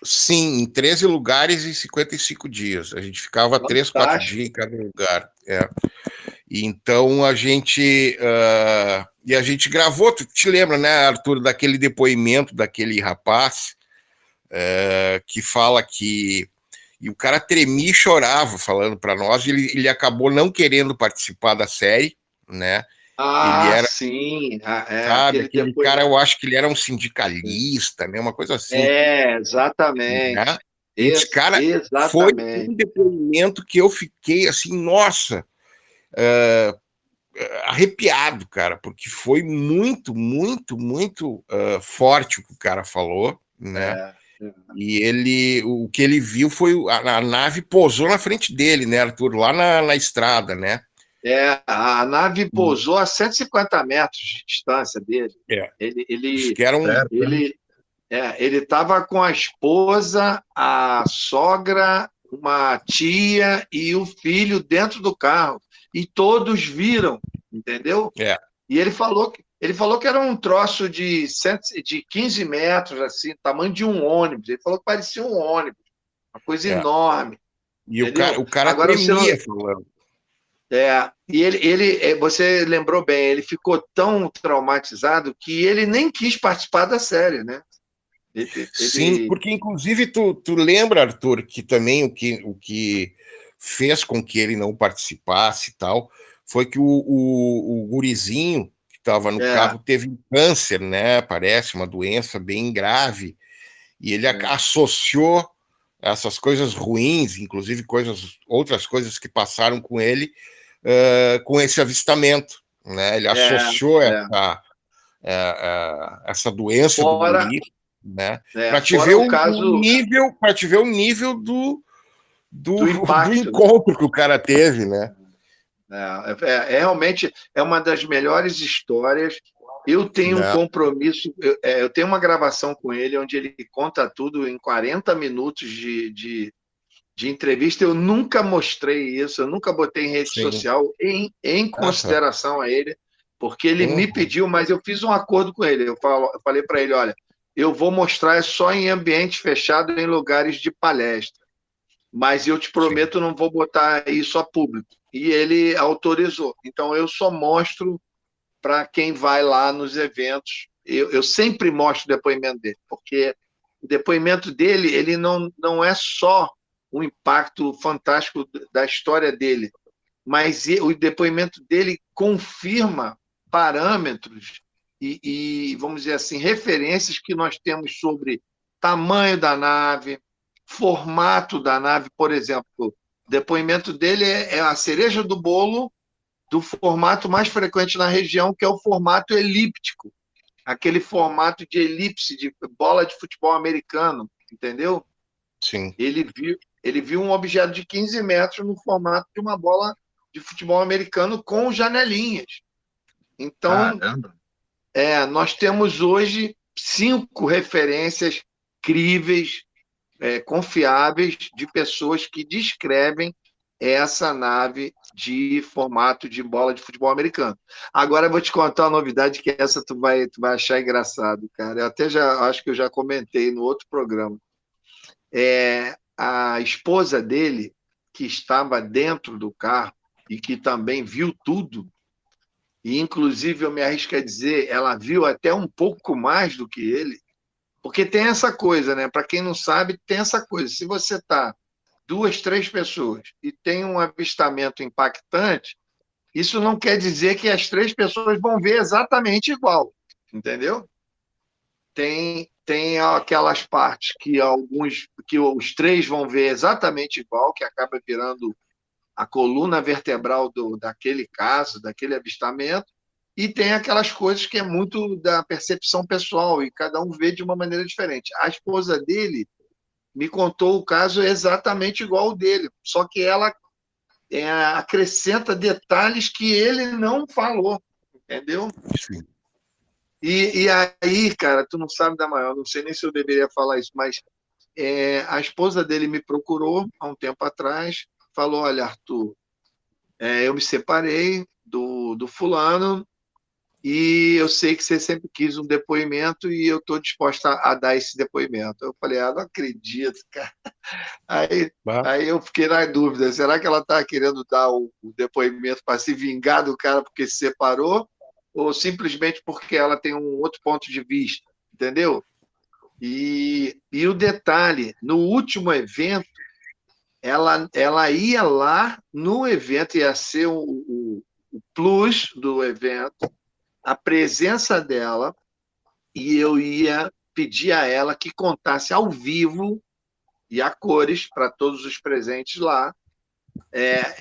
Sim, em 13 lugares em 55 dias. A gente ficava 3, 4 dias em cada lugar. Então a gente gravou. Tu te lembra, né, Arthur, daquele depoimento daquele rapaz que fala que e o cara tremia e chorava falando para nós. Ele acabou não querendo participar da série, né? Ele era, sim. sabe, aquele cara, eu acho que ele era um sindicalista, né? Uma coisa assim. Exatamente. Né? Esse cara foi um depoimento que eu fiquei assim, nossa, arrepiado, cara, porque foi muito, muito, muito forte o que o cara falou, né? E o que ele viu foi a nave pousou na frente dele, né, Arthur? Lá na estrada, né? A nave pousou a 150 metros de distância dele. Ele estava com a esposa, a sogra, uma tia e o filho dentro do carro. E todos viram, entendeu? E ele falou que era um troço de 15 metros, assim, tamanho de um ônibus. Ele falou que parecia um ônibus, uma coisa enorme. E o cara agora tremia falando. E você lembrou bem, ele ficou tão traumatizado que ele nem quis participar da série, né? Sim, porque inclusive tu lembra, Arthur, que também o que fez com que ele não participasse e tal, foi que o gurizinho que estava no carro teve câncer, né? Parece uma doença bem grave, e ele associou essas coisas ruins, inclusive outras coisas que passaram com ele, com esse avistamento, né? Ele associou essa doença do guri, né? Para te ver o nível do encontro que o cara teve, né? Realmente é uma das melhores histórias. Eu tenho um compromisso, eu tenho uma gravação com ele onde ele conta tudo em 40 minutos de entrevista. Eu nunca mostrei isso, eu nunca botei em rede social em consideração a ele, porque ele me pediu, mas eu fiz um acordo com ele. Eu falei para ele, olha, eu vou mostrar só em ambiente fechado, em lugares de palestra, mas eu te prometo, não vou botar isso a público. E ele autorizou. Então eu só mostro para quem vai lá nos eventos. Eu sempre mostro o depoimento dele, porque o depoimento dele ele não é só o impacto fantástico da história dele, mas o depoimento dele confirma parâmetros vamos dizer assim, referências que nós temos sobre tamanho da nave, formato da nave, por exemplo. O depoimento dele é a cereja do bolo do formato mais frequente na região, que é o formato elíptico, aquele formato de elipse de bola de futebol americano, entendeu? Sim. Ele viu um objeto de 15 metros no formato de uma bola de futebol americano com janelinhas. Então, Caramba. nós temos hoje 5 referências críveis, confiáveis, de pessoas que descrevem essa nave de formato de bola de futebol americano. Agora eu vou te contar uma novidade que essa tu vai achar engraçado, cara. Eu até acho que eu já comentei no outro programa. A esposa dele, que estava dentro do carro e que também viu tudo, e inclusive eu me arrisco a dizer, ela viu até um pouco mais do que ele, porque tem essa coisa, né? Para quem não sabe, tem essa coisa. Se você está 2, 3 pessoas e tem um avistamento impactante, isso não quer dizer que as 3 pessoas vão ver exatamente igual, entendeu? Tem aquelas partes que os 3 vão ver exatamente igual, que acaba virando a coluna vertebral daquele caso, daquele avistamento, e tem aquelas coisas que é muito da percepção pessoal, e cada um vê de uma maneira diferente. A esposa dele me contou o caso exatamente igual ao dele, só que ela acrescenta detalhes que ele não falou, entendeu? Sim. E aí, cara, tu não sabe da maior, não sei nem se eu deveria falar isso, mas a esposa dele me procurou há um tempo atrás, falou: olha, Arthur, eu me separei do fulano e eu sei que você sempre quis um depoimento e eu estou disposta a dar esse depoimento. Eu falei: não acredito, cara. Aí eu fiquei na dúvida, será que ela está querendo dar o depoimento para se vingar do cara porque se separou, ou simplesmente porque ela tem um outro ponto de vista, entendeu? E o detalhe, no último evento, ela ia lá no evento, ia ser o plus do evento, a presença dela, e eu ia pedir a ela que contasse ao vivo e a cores para todos os presentes lá,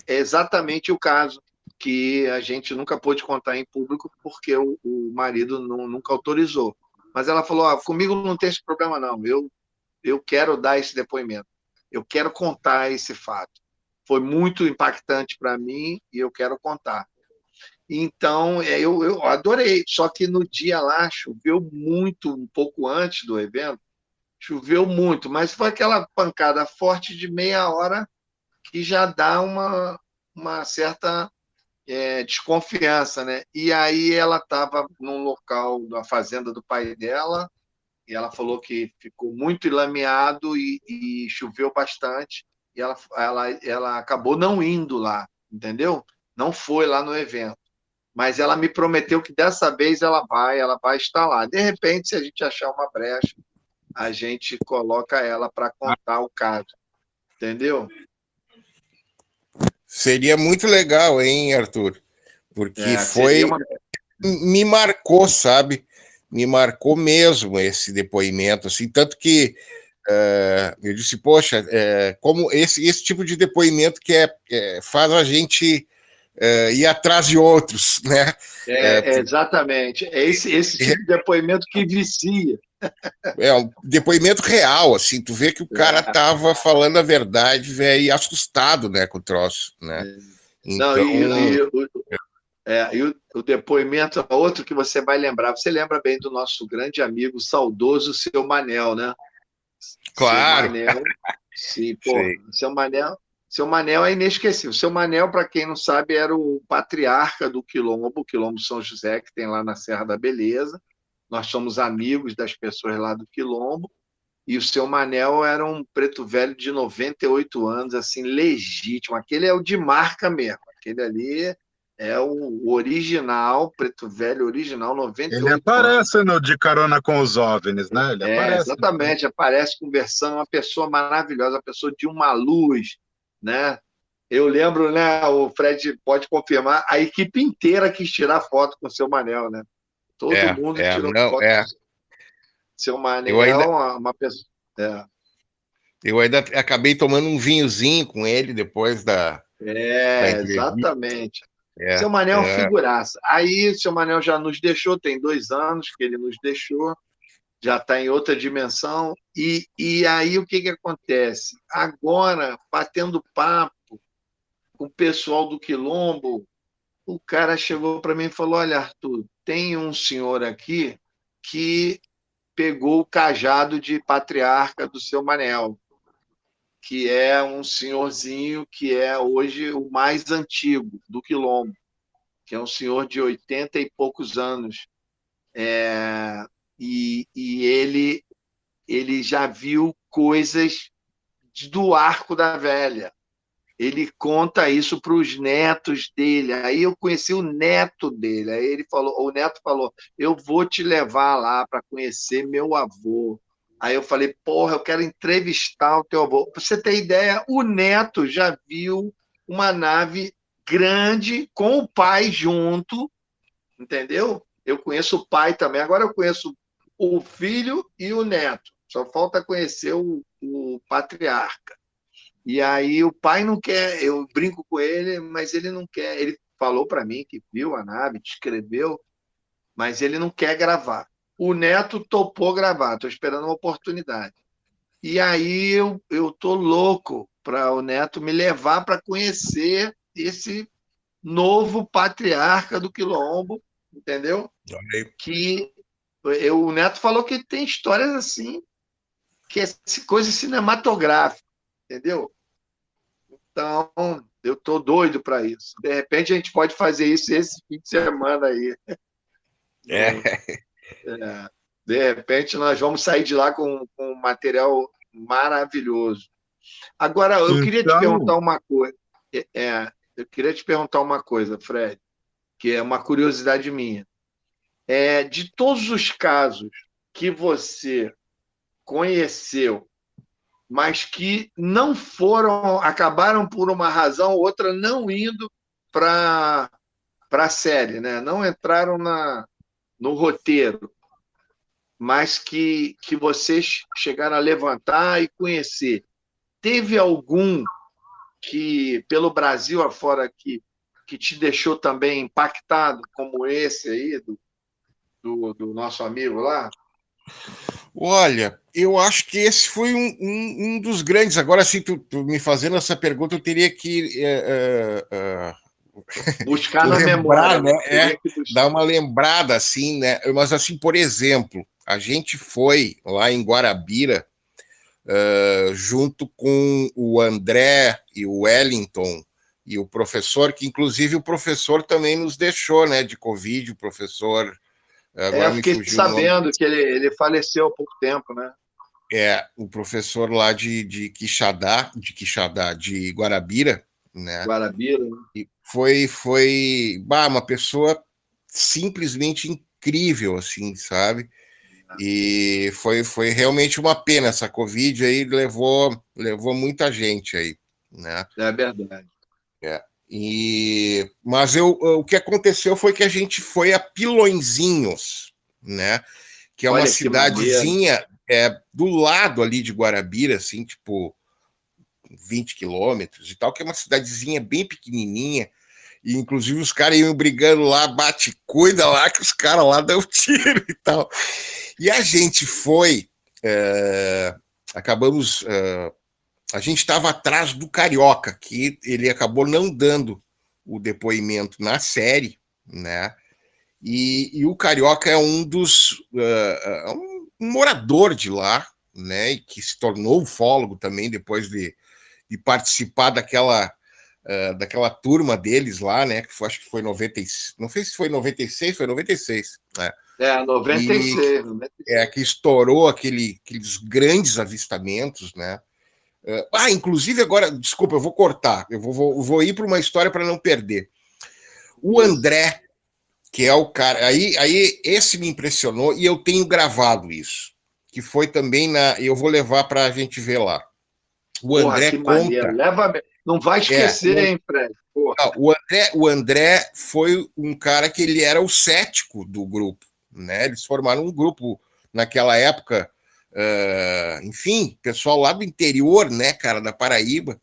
exatamente o caso que a gente nunca pôde contar em público porque o marido nunca autorizou. Mas ela falou: comigo não tem esse problema, não. Eu quero dar esse depoimento. Eu quero contar esse fato. Foi muito impactante para mim e eu quero contar. Então, eu adorei. Só que no dia lá choveu muito, um pouco antes do evento, choveu muito, mas foi aquela pancada forte de meia hora que já dá uma certa desconfiança, né? E aí ela estava num local da fazenda do pai dela, e ela falou que ficou muito enlameado e choveu bastante, e ela acabou não indo lá, entendeu? Não foi lá no evento. Mas ela me prometeu que dessa vez ela vai estar lá. De repente, se a gente achar uma brecha, a gente coloca ela para contar o caso, entendeu? Seria muito legal, hein, Arthur? Porque Seria me marcou, sabe? Me marcou mesmo esse depoimento, assim, tanto que eu disse, poxa, como esse tipo de depoimento que faz a gente ir atrás de outros, né? Exatamente. É esse tipo de depoimento que vicia. É um depoimento real, assim, tu vê que o cara tava falando a verdade, velho, e assustado, né, com o troço, né? Então... Não, o depoimento é outro que você vai lembrar. Você lembra bem do nosso grande amigo, saudoso Seu Manel, né? Claro. Seu Manel, sim, pô, Seu Manel é inesquecível. Seu Manel, para quem não sabe, era o patriarca do Quilombo São José, que tem lá na Serra da Beleza. Nós somos amigos das pessoas lá do Quilombo. E o Seu Manel era um preto velho de 98 anos, assim, legítimo. Aquele é o de marca mesmo. Aquele ali é o original, preto velho original, 98 Ele aparece no De Carona com os OVNIs, né? Ele aparece. Exatamente, aparece conversando, uma pessoa maravilhosa, uma pessoa de uma luz, né? Eu lembro, né? O Fred pode confirmar, a equipe inteira quis tirar foto com o Seu Manel, né? Todo mundo tirou não, foto do seu Manel, uma pessoa. Eu ainda acabei tomando um vinhozinho com ele depois da entrevista. Exatamente. Seu Manel é uma figuraça. Aí, seu Manel já nos deixou, tem 2 anos que ele nos deixou, já está em outra dimensão. E aí, o que acontece? Agora, batendo papo com o pessoal do Quilombo, o cara chegou para mim e falou: olha, Arthur, tem um senhor aqui que pegou o cajado de patriarca do seu Manel, que é um senhorzinho que é hoje o mais antigo do Quilombo, que é um senhor de 80 e poucos anos. E ele já viu coisas do Arco da Velha. Ele conta isso para os netos dele. Aí eu conheci o neto dele. Aí o neto falou: eu vou te levar lá para conhecer meu avô. Aí eu falei: porra, eu quero entrevistar o teu avô. Para você ter ideia, o neto já viu uma nave grande com o pai junto, entendeu? Eu conheço o pai também. Agora eu conheço o filho e o neto. Só falta conhecer o patriarca. E aí o pai não quer, eu brinco com ele, mas ele não quer. Ele falou para mim que viu a nave, descreveu, mas ele não quer gravar. O neto topou gravar, estou esperando uma oportunidade. E aí eu tô louco para o neto me levar para conhecer esse novo patriarca do Quilombo, entendeu? Que o neto falou que tem histórias assim, que é coisa cinematográfica, entendeu? Então, eu estou doido para isso. De repente, a gente pode fazer isso esse fim de semana aí. De repente, nós vamos sair de lá com um material maravilhoso. Agora, eu queria te perguntar uma coisa. Eu queria te perguntar uma coisa, Fred, que é uma curiosidade minha. De todos os casos que você conheceu, mas que não foram, acabaram por uma razão ou outra não indo para a série, né? Não entraram no roteiro, mas que vocês chegaram a levantar e conhecer. Teve algum que, pelo Brasil afora, que te deixou também impactado, como esse aí, do nosso amigo lá? Olha, eu acho que esse foi um dos grandes. Agora, assim, tu me fazendo essa pergunta, eu teria que buscar na lembrar, memória, né? Dar uma lembrada, assim, né? Mas, assim, por exemplo, a gente foi lá em Guarabira, junto com o André e o Wellington e o professor, que inclusive o professor também nos deixou, né, de Covid, o professor... Agora eu fiquei sabendo que ele faleceu há pouco tempo, né? O professor lá de Quixadá, de Guarabira, né? Guarabira. E foi uma pessoa simplesmente incrível, assim, sabe? E foi realmente uma pena. Essa Covid aí levou muita gente aí, né? É verdade. Mas o que aconteceu foi que a gente foi a Pilõezinhos, né? Que é uma cidadezinha do lado ali de Guarabira, assim, tipo 20 quilômetros e tal, que é uma cidadezinha bem pequenininha. E inclusive os caras iam brigando lá, bate, cuida lá, que os caras lá dão tiro e tal. E a gente foi, acabamos... a gente estava atrás do Carioca, que ele acabou não dando o depoimento na série, né? E o Carioca é um morador de lá, né? E que se tornou ufólogo também depois de participar daquela turma deles lá, né? Que acho que foi 96, não sei se foi 96, foi 96, né? 96. Que estourou aqueles grandes avistamentos, né? Inclusive agora, desculpa, eu vou cortar, eu vou ir para uma história para não perder. O André, que é o cara, aí esse me impressionou e eu tenho gravado isso, que foi também eu vou levar para a gente ver lá. O André conta... Não vai esquecer, hein, Fred? O André foi um cara que ele era o cético do grupo, né? Eles formaram um grupo naquela época, enfim, pessoal lá do interior, né, cara, da Paraíba.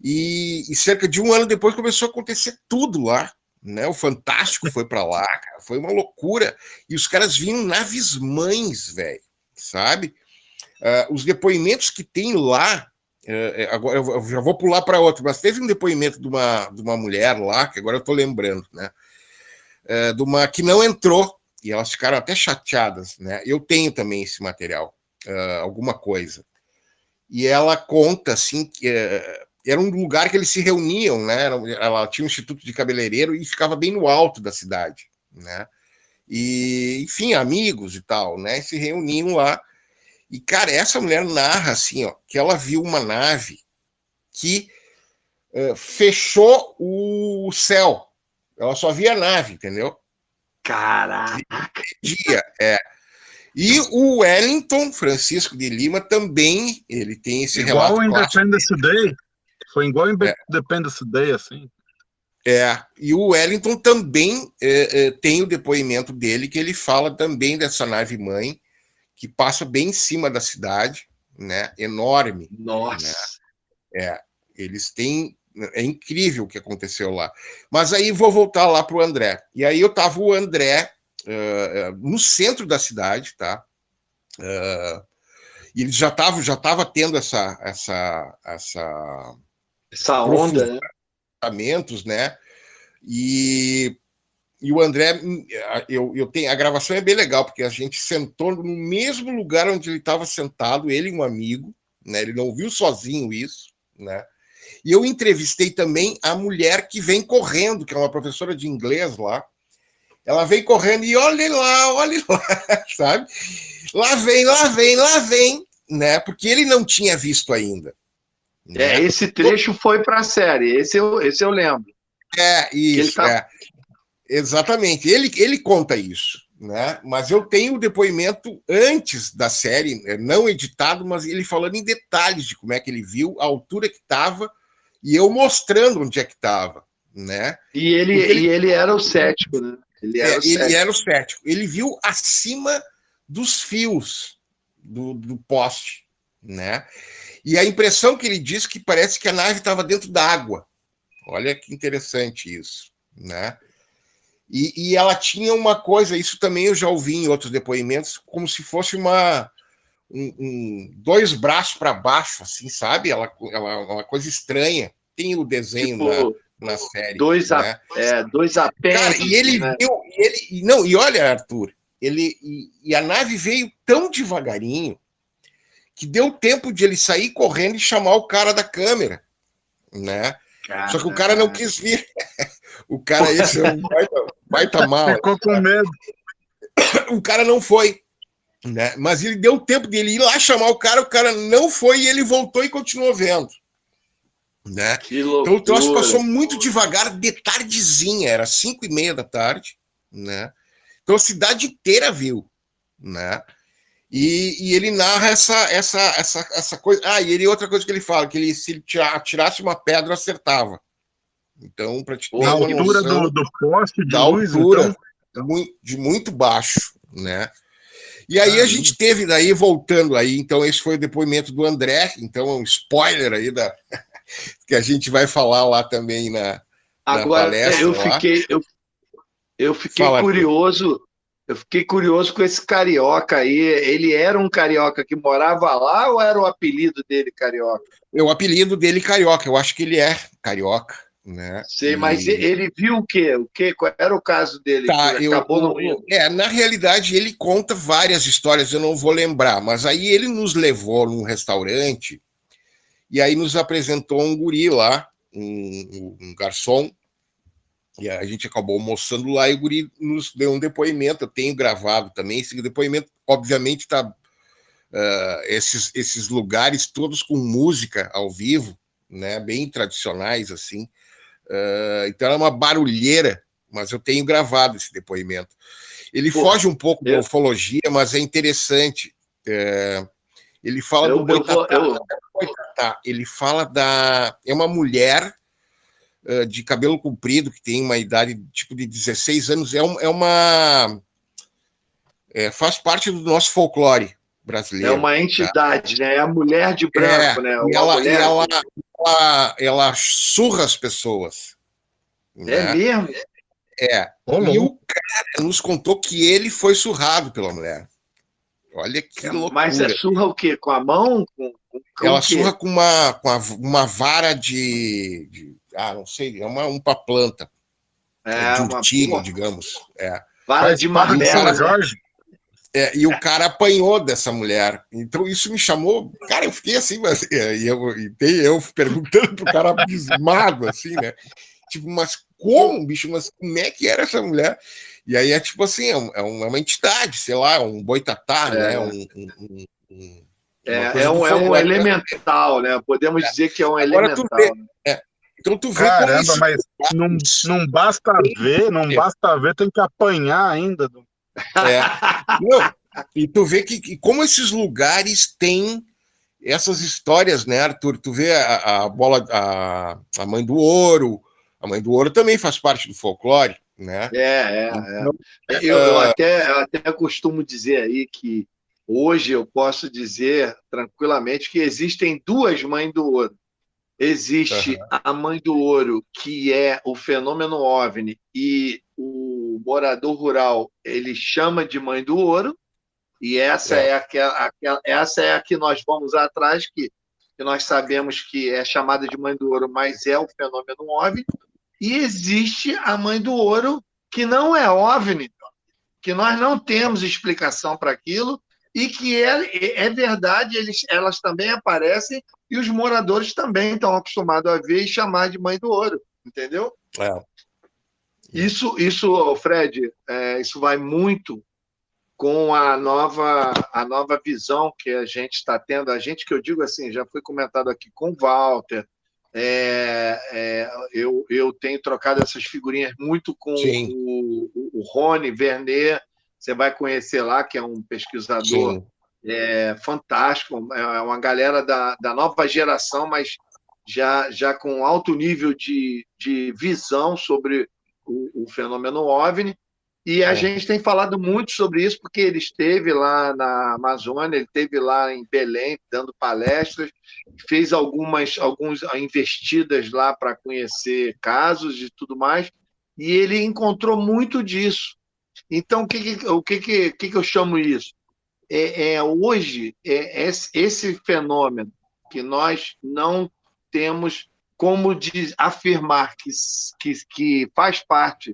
E cerca de um ano depois começou a acontecer tudo lá, né? O Fantástico foi para lá, cara, foi uma loucura. E os caras vinham naves mães, velho, sabe? Os depoimentos que tem lá, agora eu já vou pular para outro, mas teve um depoimento de uma mulher lá, que agora eu estou lembrando, né? De uma que não entrou, e elas ficaram até chateadas, né? Eu tenho também esse material, alguma coisa. E ela conta, assim, que era um lugar que eles se reuniam, né? Ela tinha um instituto de cabeleireiro e ficava bem no alto da cidade, né? E, enfim, amigos e tal, né? Se reuniam lá. E, cara, essa mulher narra, assim, ó, que ela viu uma nave que fechou o céu. Ela só via a nave, entendeu? Caraca! Dia, E o Wellington Francisco de Lima também, ele tem esse Igual relato o clássico. Independence Day. Foi igual o Independence Day, assim. E o Wellington também tem o depoimento dele, que ele fala também dessa nave-mãe, que passa bem em cima da cidade, né? Enorme. Nossa! Né? Eles têm... É incrível o que aconteceu lá. Mas aí vou voltar lá para o André. E aí eu tava o André no centro da cidade, tá? E ele já tava tendo essa onda, né? né? E o André, eu tenho, a gravação é bem legal, porque a gente sentou no mesmo lugar onde ele estava sentado, ele e um amigo, né? Ele não viu sozinho isso, né? E eu entrevistei também a mulher que vem correndo, que é uma professora de inglês lá. Ela vem correndo e olha lá, sabe? Lá vem, né? Porque ele não tinha visto ainda. Né? Esse trecho foi para a série, esse eu lembro. Isso, exatamente. Ele conta isso, né? Mas eu tenho o depoimento antes da série, não editado, mas ele falando em detalhes de como é que ele viu, a altura que estava, e eu mostrando onde é que estava, né? E ele era o cético, né? Ele era o cético. Ele viu acima dos fios do poste, né? E a impressão que ele disse que parece que a nave estava dentro da água. Olha que interessante isso, né? E ela tinha uma coisa, isso também eu já ouvi em outros depoimentos, como se fosse dois braços para baixo, assim, sabe? Ela uma coisa estranha. Tem o desenho tipo, na série. Dois apêndices. Cara, e ele viu, e olha, Arthur, e a nave veio tão devagarinho que deu tempo de ele sair correndo e chamar o cara da câmera, né? Caramba. Só que o cara não quis vir. O cara, esse é um baita mala. Ficou com medo. O cara não foi, né? Mas ele deu tempo dele ir lá chamar o cara não foi e ele voltou e continuou vendo. Né? Então o troço passou muito devagar, de tardezinha, era 5:30 da tarde, né? Então a cidade inteira viu, né? E ele narra essa coisa. E ele outra coisa que ele fala, que ele, se ele tirasse uma pedra, acertava. Então, para te ter a altura do poste de luz, altura, então, de muito baixo, né? E aí a gente teve daí, voltando aí, então esse foi o depoimento do André, então é um spoiler aí que a gente vai falar lá também na palestra. Eu fiquei curioso. Eu fiquei curioso com esse carioca aí. Ele era um carioca que morava lá ou era o apelido dele carioca? O apelido dele carioca. Eu acho que ele é carioca, né? Sei, mas ele viu o quê? Qual era o caso dele? Acabou não indo. Na realidade, ele conta várias histórias, eu não vou lembrar, mas aí ele nos levou num restaurante e aí nos apresentou um guri lá, um garçom, e a gente acabou almoçando lá e o guri nos deu um depoimento, eu tenho gravado também, esse depoimento obviamente está esses lugares todos com música ao vivo, né, bem tradicionais assim, então era uma barulheira, mas eu tenho gravado esse depoimento. Ele foge um pouco da ufologia, mas é interessante. Ele fala do Boitatá. Ele fala é uma mulher de cabelo comprido, que tem uma idade tipo de 16 anos. É uma faz parte do nosso folclore É brasileiro. uma entidade, né? É a mulher de branco, né? E Uma mulher... ela surra as pessoas. É Né? mesmo? E o cara nos contou que ele foi surrado pela mulher. Olha que loucura. Mas surra o quê? Com a mão? Com ela o quê? surra com uma vara não sei, uma planta. De urtiga, digamos. Vara de martelo, Jorge. E o cara apanhou dessa mulher. Então isso me chamou. Cara, eu fiquei assim, mas eu perguntando pro cara abismado, assim, né? Tipo, mas como, bicho? Mas como é que era essa mulher? E aí é tipo assim, é uma entidade, sei lá, um boitatá, né? É um elemental, né? Podemos dizer que é um Agora elemental. Tu vê, então tu vê Caramba, como mas não basta ver, tem que apanhar ainda. Não, e tu vê que como esses lugares têm essas histórias, né, Arthur? Tu vê a Mãe do Ouro. A Mãe do Ouro também faz parte do folclore, né? Então, eu até costumo dizer aí que hoje eu posso dizer tranquilamente que existem duas Mães do Ouro. Existe a Mãe do Ouro, que é o fenômeno OVNI, e o morador rural ele chama de Mãe do Ouro, e essa é a que nós vamos atrás, que nós sabemos que é chamada de Mãe do Ouro, mas é o fenômeno OVNI. E existe a Mãe do Ouro, que não é OVNI, que nós não temos explicação para aquilo, e que é verdade, elas também aparecem, e os moradores também estão acostumados a ver e chamar de Mãe do Ouro, entendeu? Isso, Fred, isso vai muito com a nova visão que a gente está tendo, a gente que eu digo assim, já foi comentado aqui com o Walter, eu tenho trocado essas figurinhas muito com o Rony Vernet, você vai conhecer lá, que é um pesquisador fantástico, é uma galera da nova geração, mas já com alto nível de visão sobre o fenômeno OVNI. E a gente tem falado muito sobre isso, porque ele esteve lá na Amazônia, ele esteve lá em Belém, dando palestras, fez algumas investidas lá para conhecer casos e tudo mais, e ele encontrou muito disso. Então, o que eu chamo isso? Hoje, esse fenômeno que nós não temos como afirmar que faz parte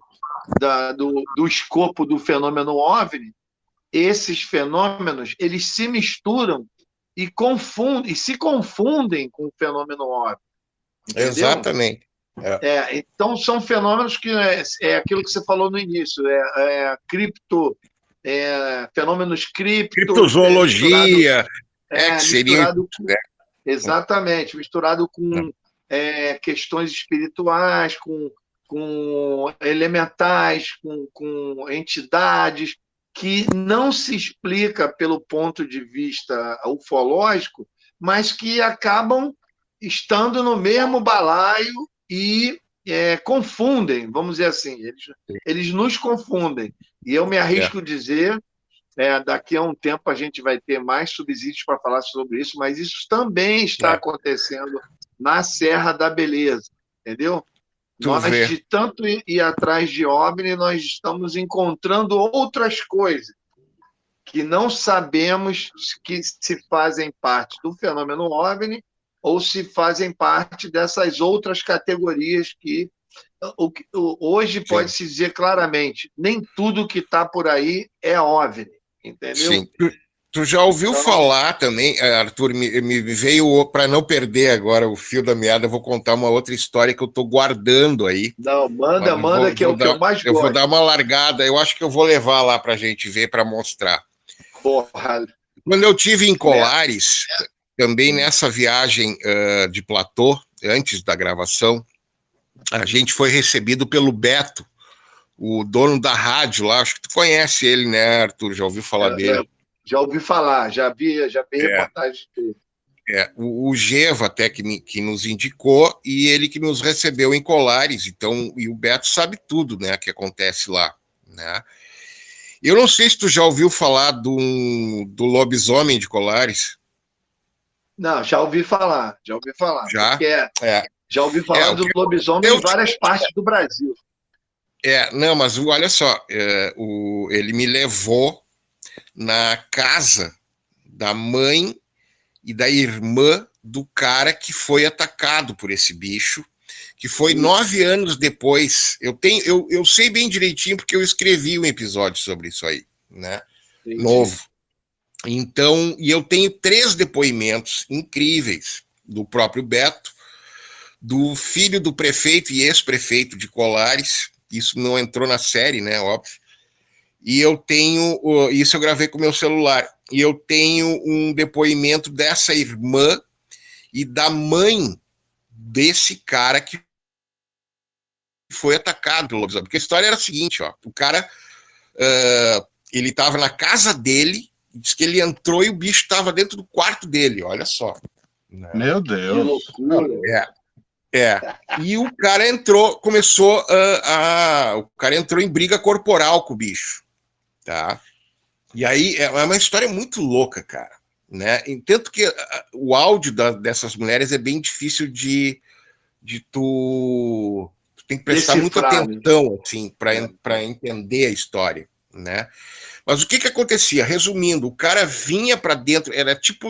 do escopo do fenômeno OVNI, esses fenômenos eles se misturam e se confundem com o fenômeno OVNI. Entendeu? Exatamente. Então, são fenômenos que é aquilo que você falou no início, fenômenos criptozoologia, que seria... Exatamente, misturado com questões espirituais, com elementais, com entidades, que não se explica pelo ponto de vista ufológico, mas que acabam estando no mesmo balaio e confundem, vamos dizer assim, eles nos confundem. E eu me arrisco a dizer, daqui a um tempo a gente vai ter mais subsídios para falar sobre isso, mas isso também está acontecendo na Serra da Beleza, entendeu? Nós, de tanto ir atrás de OVNI, nós estamos encontrando outras coisas que não sabemos que se fazem parte do fenômeno OVNI ou se fazem parte dessas outras categorias que hoje pode-se dizer claramente, nem tudo que está por aí é OVNI, entendeu? Sim. Tu já ouviu falar também, Arthur, me veio, para não perder agora o fio da meada, eu vou contar uma outra história que eu estou guardando aí. Não, manda, que é o que eu mais gosto. Eu vou dar uma largada, eu acho que eu vou levar lá para a gente ver, para mostrar. Porra. Quando eu tive em Colares, também nessa viagem de platô, antes da gravação, a gente foi recebido pelo Beto, o dono da rádio lá, acho que tu conhece ele, né, Arthur? Já ouviu falar dele? Já ouvi falar, já vi reportagens dele. O Geva até que nos indicou e ele que nos recebeu em Colares, então, e o Beto sabe tudo, né, que acontece lá, né? Eu não sei se tu já ouviu falar do lobisomem de Colares. Não, já ouvi falar. Já? Porque É. já ouvi falar do lobisomem em várias partes do Brasil. Não, mas olha só, ele me levou na casa da mãe e da irmã do cara que foi atacado por esse bicho, que foi 9 anos depois. Eu sei bem direitinho porque eu escrevi um episódio sobre isso aí, né? Entendi. Novo. Então, e eu tenho 3 depoimentos incríveis do próprio Beto, do filho do prefeito e ex-prefeito de Colares. Isso não entrou na série, né? Óbvio. E eu tenho, isso eu gravei com o meu celular, e eu tenho um depoimento dessa irmã e da mãe desse cara que foi atacado pelo lobisomem. Porque a história era a seguinte, ó, o cara, ele estava na casa dele, diz que ele entrou e o bicho estava dentro do quarto dele, olha só. Meu Deus. Que loucura. E o cara entrou, o cara entrou em briga corporal com o bicho. Tá? E aí é uma história muito louca, cara, né? Tanto que o áudio dessas mulheres é bem difícil de tu tem que prestar muita atenção, assim, para entender a história, né? Mas o que acontecia? Resumindo, o cara vinha para dentro, era tipo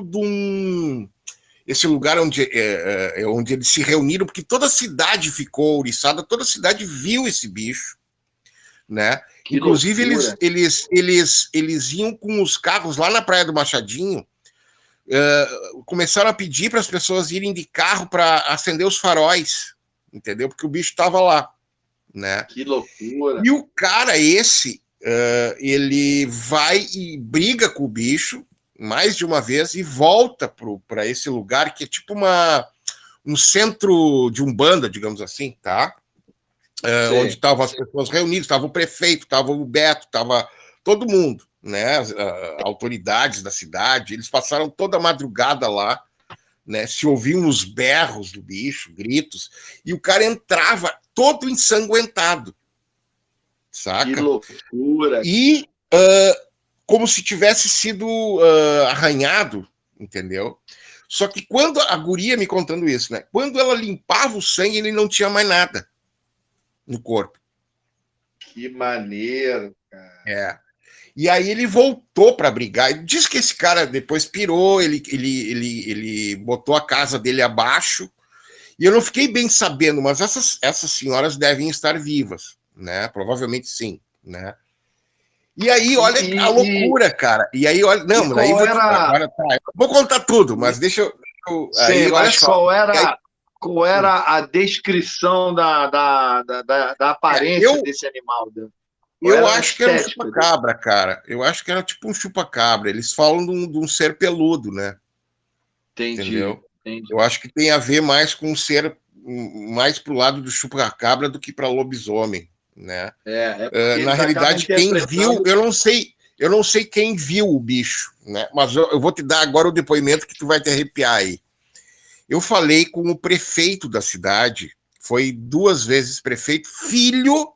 esse lugar onde eles se reuniram, porque toda a cidade ficou ouriçada, toda a cidade viu esse bicho, né? Que inclusive eles iam com os carros lá na Praia do Machadinho, começaram a pedir para as pessoas irem de carro para acender os faróis, entendeu? Porque o bicho estava lá, né? Que loucura. E o cara ele vai e briga com o bicho mais de uma vez e volta para esse lugar que é tipo um centro de umbanda, digamos assim, tá? Onde estavam as pessoas reunidas, estava o prefeito, estava o Beto, estava todo mundo, né? As autoridades da cidade, eles passaram toda a madrugada lá, né? Se ouviam os berros do bicho, gritos, e o cara entrava todo ensanguentado, saca? Que loucura. E como se tivesse sido arranhado, entendeu? Só que quando a guria me contando isso, né? Quando ela limpava o sangue, ele não tinha mais nada no corpo. Que maneiro, cara. E aí ele voltou para brigar. Ele diz que esse cara depois pirou, ele botou a casa dele abaixo. E eu não fiquei bem sabendo, mas essas senhoras devem estar vivas, né? Provavelmente sim, né? E aí, olha a loucura, cara. E aí, olha, não, daí vou contar tudo, mas deixa eu aí, olha só. Qual era a descrição da aparência desse animal? Eu acho que era um chupa-cabra, cara. Eu acho que era tipo um chupa-cabra. Eles falam de um ser peludo, né? Entendi. Eu acho que tem a ver mais com um ser mais pro lado do chupa-cabra do que para lobisomem, né? Na realidade, quem viu, eu não sei quem viu o bicho, né? Mas eu vou te dar agora o depoimento que tu vai te arrepiar aí. Eu falei com o prefeito da cidade, foi 2 vezes prefeito, filho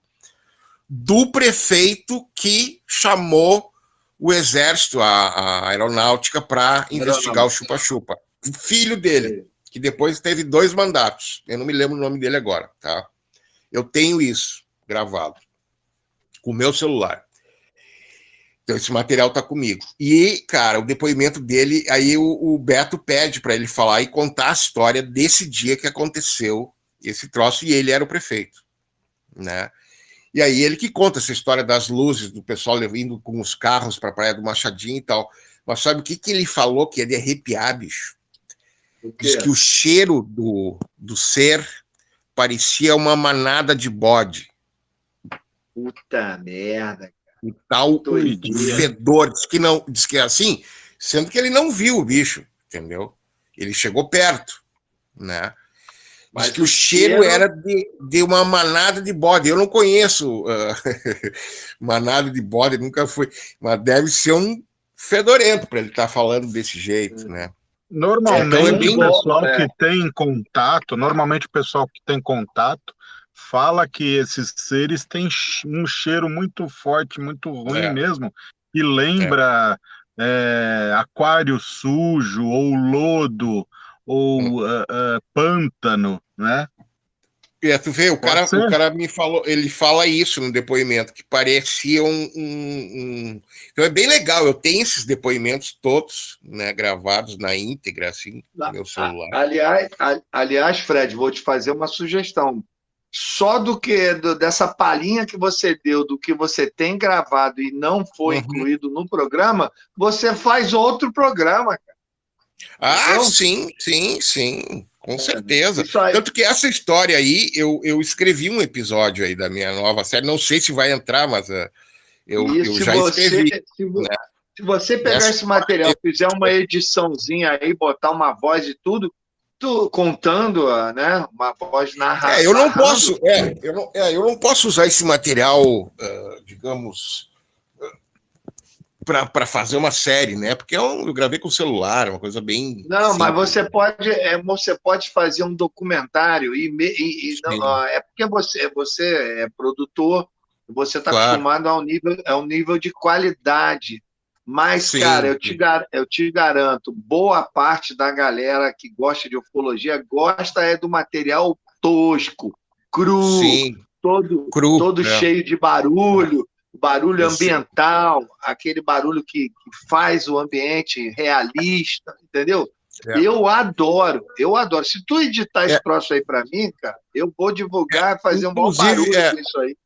do prefeito que chamou o exército, a aeronáutica, para investigar o chupa-chupa. Filho dele, que depois teve 2 mandatos. Eu não me lembro o nome dele agora, tá? Eu tenho isso gravado com o meu celular. Então, esse material tá comigo. E, cara, o depoimento dele, aí o Beto pede para ele falar e contar a história desse dia que aconteceu esse troço, e ele era o prefeito, né? E aí ele que conta essa história das luzes, do pessoal indo com os carros para a Praia do Machadinho e tal. Mas sabe o que ele falou que é de arrepiar, bicho? Diz que o cheiro do ser parecia uma manada de bode. Puta merda. E tal o fedor, diz que é assim, sendo que ele não viu o bicho, entendeu? Ele chegou perto, né? Diz que o cheiro era de uma manada de bode. Eu não conheço manada de bode, nunca fui, mas deve ser um fedorento para ele estar falando desse jeito, né? Normalmente o pessoal que tem contato fala que esses seres têm um cheiro muito forte, muito ruim mesmo, que lembra aquário sujo, ou lodo, ou pântano, né? Tu vê, Pode o ser? cara me falou, ele fala isso no depoimento, que parecia Então é bem legal, eu tenho esses depoimentos todos, né, gravados na íntegra, assim, no meu celular. Aliás, Fred, vou te fazer uma sugestão. Só dessa palhinha que você deu, do que você tem gravado e não foi incluído no programa, você faz outro programa, cara. Ah, Entendeu? sim, com certeza. Isso aí. Tanto que essa história aí, eu escrevi um episódio aí da minha nova série, não sei se vai entrar, mas eu já escrevi. Se você pegar esse material, fizer uma ediçãozinha aí, botar uma voz e tudo, contando, né, uma voz narrada. Eu não posso, eu não posso usar esse material, digamos, para fazer uma série, né? Porque eu gravei com o celular, uma coisa bem. Não, simples. mas você pode fazer um documentário não, é porque você é produtor, você está acostumado a um nível de qualidade. Mas, cara, eu te garanto, boa parte da galera que gosta de ufologia gosta do material tosco, cru, todo cheio de barulho ambiental, aquele barulho que faz o ambiente realista, entendeu? Eu adoro. Se tu editar esse troço aí para mim, cara, eu vou divulgar, fazer um bom barulho com isso aí.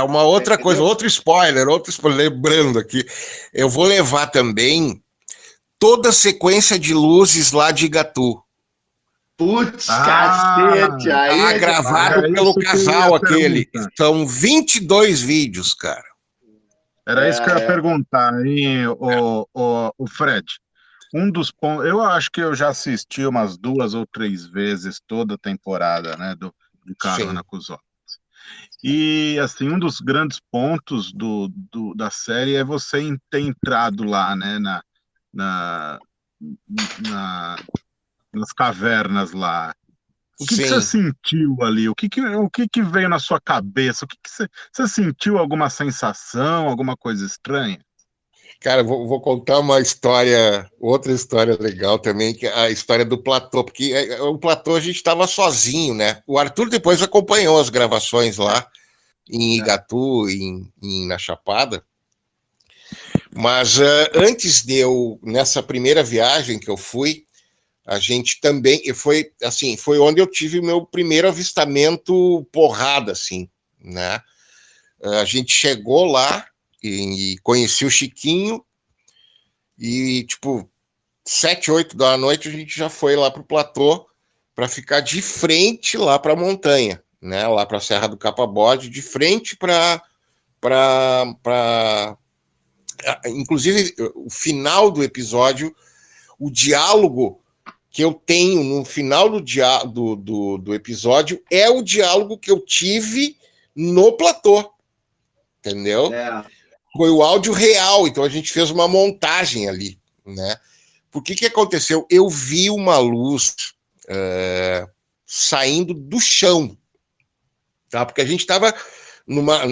Uma outra coisa, outro spoiler, lembrando aqui, eu vou levar também toda a sequência de luzes lá de Igatu. Putz, cacete! Aí gravado pelo casal aquele. São 22 vídeos, cara. Era isso que eu ia perguntar, hein, o Fred. Um dos pontos, eu acho que eu já assisti umas 2 ou 3 vezes toda a temporada, né, de Carona com os Homens. E, assim, um dos grandes pontos da série é você ter entrado lá, né, nas cavernas lá. O que você sentiu ali? O que veio na sua cabeça? Você sentiu alguma sensação, alguma coisa estranha? Cara, vou contar outra história legal também, que é a história do platô, porque o platô a gente estava sozinho, né? O Arthur depois acompanhou as gravações lá em Igatu, na Chapada. Mas antes nessa primeira viagem que eu fui, a gente também foi onde eu tive o meu primeiro avistamento porrada, assim, né? A gente chegou lá e conheci o Chiquinho e, tipo, 7, 8 da noite a gente já foi lá pro platô para ficar de frente lá para a montanha, né? Lá para a Serra do Capabode, de frente para inclusive o final do episódio, o diálogo que eu tenho no final do episódio é o diálogo que eu tive no platô, entendeu? Foi o áudio real, então a gente fez uma montagem ali, né? Por que aconteceu? Eu vi uma luz saindo do chão, tá? Porque a gente estava numa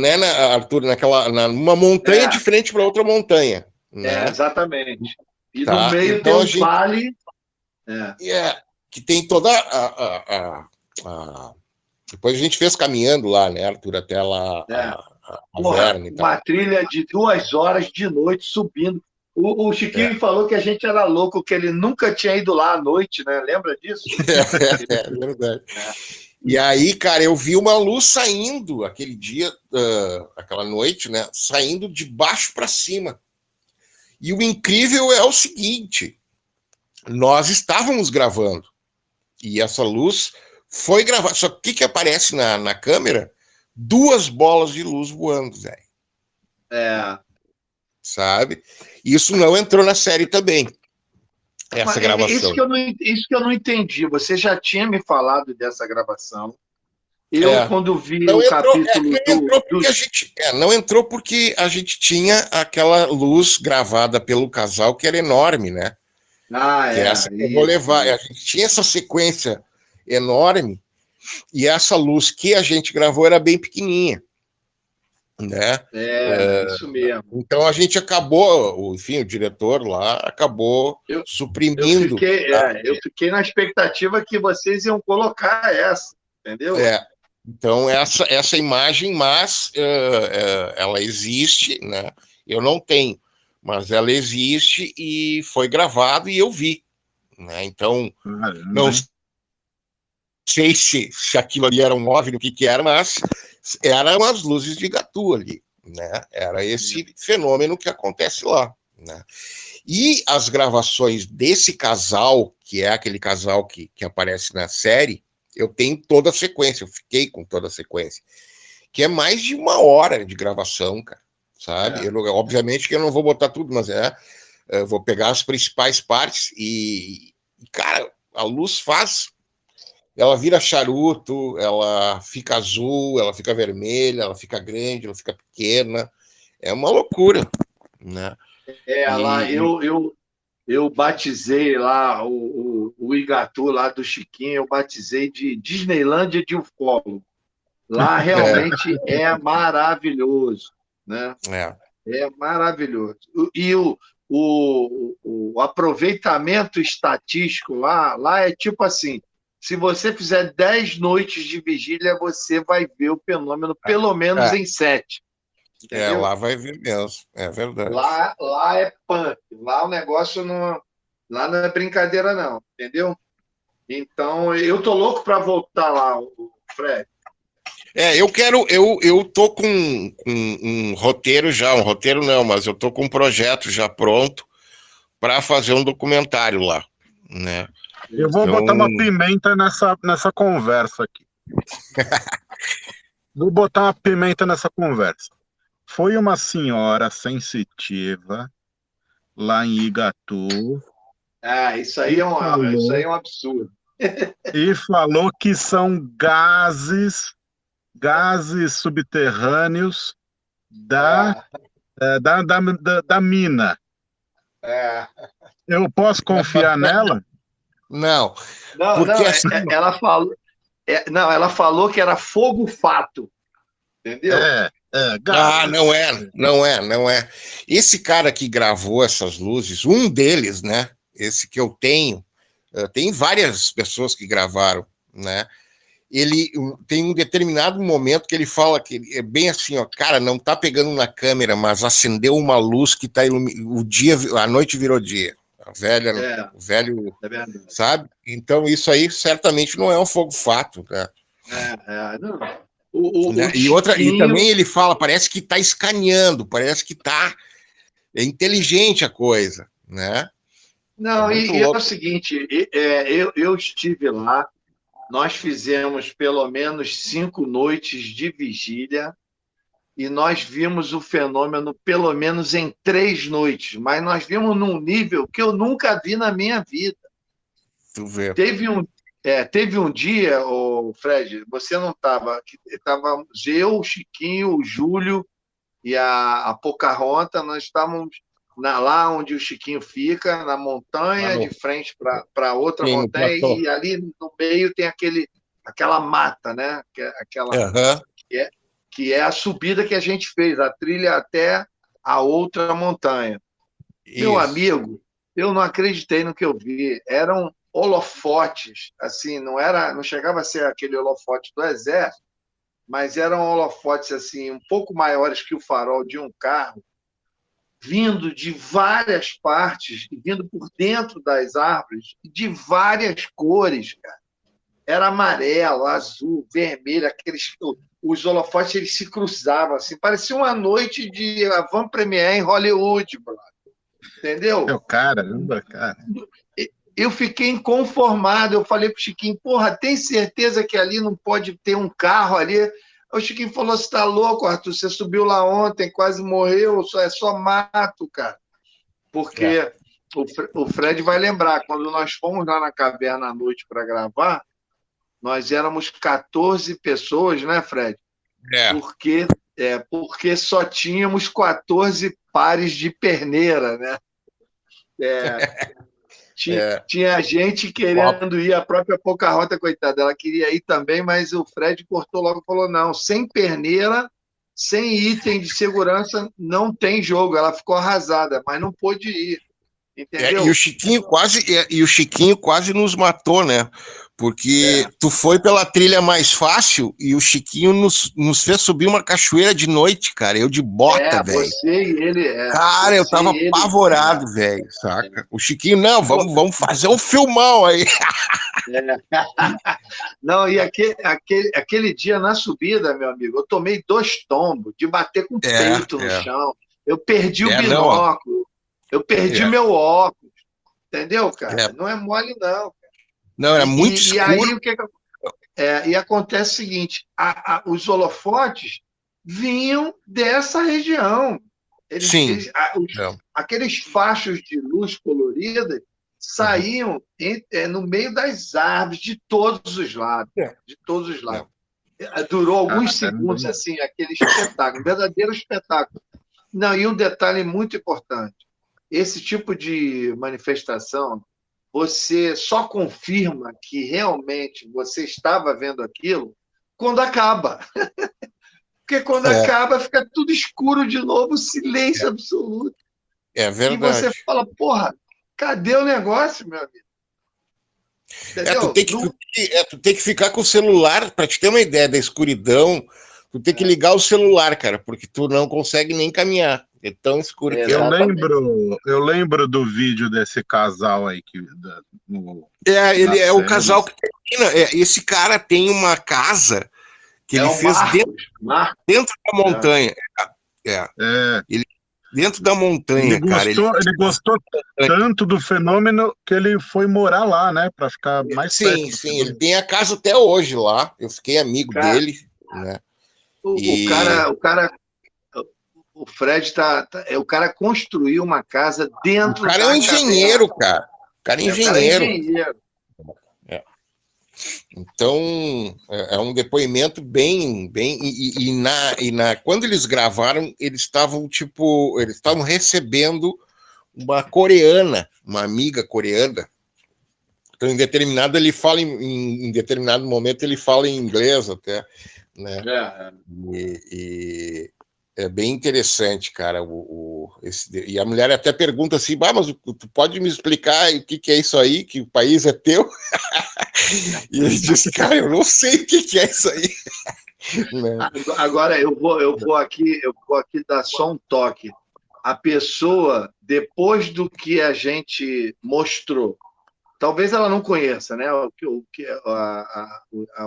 montanha de frente para outra montanha, né? Exatamente. E no meio então tem um vale. Que tem toda Depois a gente fez caminhando lá, né, Arthur, até lá a Verna e tal. Uma trilha de 2 horas de noite subindo. O Chiquinho falou que a gente era louco, que ele nunca tinha ido lá à noite, né? Lembra disso? É verdade. E aí, cara, eu vi uma luz saindo aquele dia, aquela noite, né? Saindo de baixo para cima. E o incrível é o seguinte: nós estávamos gravando e essa luz foi gravada. Só que o que aparece na câmera? 2 bolas de luz voando, velho. Sabe? Isso não entrou na série também. Essa gravação. Isso que eu não entendi. Você já tinha me falado dessa gravação. Quando vi não o entrou, capítulo... não entrou porque a gente tinha aquela luz gravada pelo casal que era enorme, né? Essa que eu vou levar. A gente tinha essa sequência enorme, E essa luz que a gente gravou era bem pequenininha, né? Isso mesmo. Então a gente acabou, enfim, o diretor lá acabou Eu suprimindo. eu fiquei na expectativa que vocês iam colocar essa, entendeu? Então essa imagem, mas ela existe, né? Eu não tenho, mas ela existe e foi gravado e eu vi, né? Então não sei se aquilo ali era um OVNI, o que era, mas eram as luzes de Gatu ali, né? Era esse fenômeno que acontece lá, né? E as gravações desse casal, que é aquele casal que aparece na série, eu tenho toda a sequência, eu fiquei com toda a sequência, que é mais de 1 hora de gravação, cara, sabe? Obviamente que eu não vou botar tudo, mas eu vou pegar as principais partes e, cara, a luz faz... Ela vira charuto, ela fica azul, ela fica vermelha, ela fica grande, ela fica pequena. É uma loucura, né? Lá eu batizei lá o Igatu lá do Chiquinho, eu batizei de Disneylândia de Ufólogo. Lá realmente é maravilhoso, né? É maravilhoso. E o aproveitamento estatístico lá é tipo assim, se você fizer 10 noites de vigília, você vai ver o fenômeno pelo menos em 7. Entendeu? Lá vai ver mesmo, é verdade. Lá é punk, lá o negócio não é brincadeira não, entendeu? Então, eu tô louco para voltar lá, o Fred. Eu tô com um roteiro já, um roteiro não, mas eu tô com um projeto já pronto para fazer um documentário lá, né? Eu vou botar uma pimenta nessa conversa aqui. Vou botar uma pimenta nessa conversa. Foi uma senhora sensitiva lá em Igatu. Isso aí é um absurdo. E falou que são gases subterrâneos da mina. Eu posso confiar nela? Não. Porque ela falou que era fogo fato. Entendeu? Não é. Esse cara que gravou essas luzes, um deles, né? Esse que eu tenho, tem várias pessoas que gravaram, né? Ele tem um determinado momento que ele fala que é bem assim, ó, cara, não tá pegando na câmera, mas acendeu uma luz que tá a noite virou dia. O velho, sabe? Então isso aí certamente não é um fogo fato, né? Não. E também ele fala, parece que tá escaneando, parece que tá inteligente a coisa, né? Não, e é o seguinte, eu estive lá, nós fizemos pelo menos 5 noites de vigília e nós vimos o fenômeno pelo menos em 3 noites, mas nós vimos num nível que eu nunca vi na minha vida. Tu vê. Teve um dia, Fred, você não estava, estávamos eu, o Chiquinho, o Júlio e a Pocahontas, nós estávamos lá onde o Chiquinho fica, na montanha, de frente para outra montanha, e ali no meio tem aquela mata, né? Que é a subida que a gente fez, a trilha até a outra montanha. Isso. Meu amigo, eu não acreditei no que eu vi. Eram holofotes, assim, não chegava a ser aquele holofote do exército, mas eram holofotes assim um pouco maiores que o farol de um carro, vindo de várias partes, vindo por dentro das árvores, de várias cores, cara. Era amarelo, azul, vermelho, os holofotes eles se cruzavam assim, parecia uma noite de avant-première em Hollywood, brother. Entendeu? Caramba, cara. Eu fiquei inconformado, eu falei pro Chiquinho, porra, tem certeza que ali não pode ter um carro ali? O Chiquinho falou, você tá louco, Arthur, você subiu lá ontem, quase morreu, é só mato, cara. Porque o Fred vai lembrar, quando nós fomos lá na caverna à noite para gravar, nós éramos 14 pessoas, né, Fred? Porque só tínhamos 14 pares de perneira, né? Tinha gente querendo ir, a própria Pocahontas, coitada, ela queria ir também, mas o Fred cortou logo e falou: não, sem perneira, sem item de segurança, não tem jogo. Ela ficou arrasada, mas não pôde ir. Entendeu? E o Chiquinho quase nos matou, né? Porque tu foi pela trilha mais fácil e o Chiquinho nos fez subir uma cachoeira de noite, cara. Eu de bota, velho. Você e ele. Cara, eu tava apavorado, velho, saca? O Chiquinho, não, vamos fazer um filmão aí. Não, e aquele dia na subida, meu amigo, eu tomei 2 tombos de bater com o peito no chão. Eu perdi o binóculo. Eu perdi meu óculos. Entendeu, cara? Não é mole, não. Não, era muito escuro. E aí, e acontece o seguinte, os holofotes vinham dessa região. Aqueles fachos de luz colorida saíam no meio das árvores, de todos os lados. De todos os lados. Durou alguns segundos, assim, aquele espetáculo, um verdadeiro espetáculo. Não, e um detalhe muito importante. Esse tipo de manifestação, você só confirma que realmente você estava vendo aquilo quando acaba. Porque quando acaba, fica tudo escuro de novo, silêncio absoluto. É verdade. E você fala, porra, cadê o negócio, meu amigo? Tu tem que ficar com o celular, para te ter uma ideia da escuridão, tu tem que ligar o celular, cara, porque tu não consegue nem caminhar. É tão escuro que eu lembro do vídeo desse casal aí ele é o casal que termina. Esse cara tem uma casa que ele fez dentro da montanha. Ele dentro da montanha, ele gostou tanto do fenômeno que ele foi morar lá, né, para ficar mais perto. Sim, ele tem a casa até hoje lá. Eu fiquei amigo dele, né? O Fred o cara construiu uma casa dentro. O cara é um engenheiro, cara. O cara é engenheiro. Então, é um depoimento bem quando eles gravaram, eles estavam recebendo uma coreana, uma amiga coreana. Então, em determinado momento ele fala em inglês até, né? E é bem interessante, cara. E a mulher até pergunta assim: mas tu pode me explicar o que é isso aí? Que o país é teu? E ele disse: cara, eu não sei o que é isso aí. Agora eu vou aqui dar só um toque. A pessoa, depois do que a gente mostrou, talvez ela não conheça, né?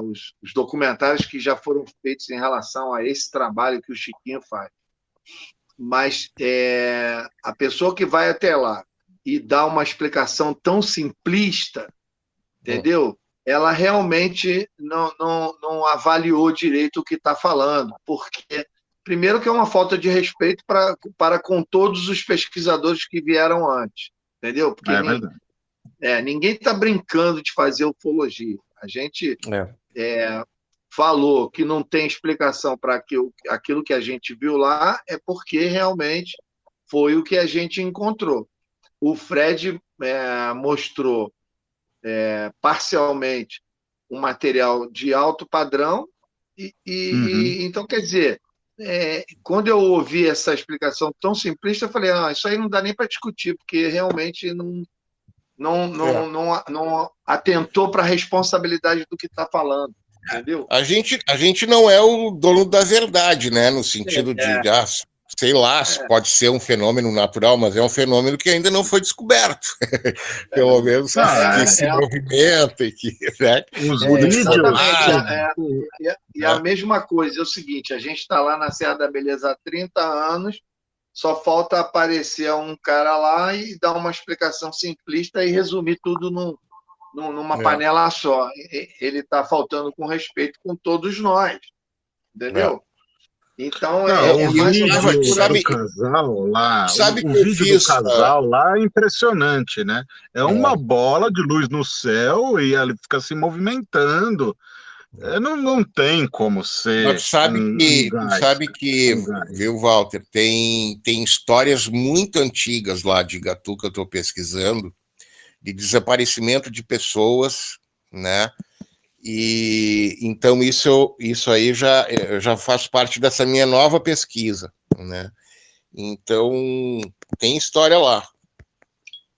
Os documentários que já foram feitos em relação a esse trabalho que o Chiquinho faz. Mas a pessoa que vai até lá e dá uma explicação tão simplista, entendeu? Ela realmente não avaliou direito o que está falando, porque, primeiro, que é uma falta de respeito para com todos os pesquisadores que vieram antes, entendeu? Porque ninguém está brincando de fazer ufologia. A gente falou que não tem explicação para aquilo que a gente viu lá, é porque realmente foi o que a gente encontrou. O Fred mostrou parcialmente um material de alto padrão, então, quer dizer, quando eu ouvi essa explicação tão simplista, eu falei, isso aí não dá nem para discutir, porque realmente não atentou para a responsabilidade do que está falando, entendeu? A gente não é o dono da verdade, né? No sentido de sei lá, se pode ser um fenômeno natural, mas é um fenômeno que ainda não foi descoberto. Pelo menos que se movimenta e que... Né? E a mesma coisa é o seguinte, a gente está lá na Serra da Beleza há 30 anos, só falta aparecer um cara lá e dar uma explicação simplista e resumir tudo numa panela só. Ele está faltando com respeito com todos nós, entendeu? Então, o vídeo do casal lá, o vídeo do casal lá é impressionante, né? É uma bola de luz no céu e ele fica se movimentando. Não tem como ser. Mas sabe que, viu, Walter, tem histórias muito antigas lá de Igatu que eu estou pesquisando, de desaparecimento de pessoas, né? E então isso aí já faz parte dessa minha nova pesquisa, né? Então tem história lá.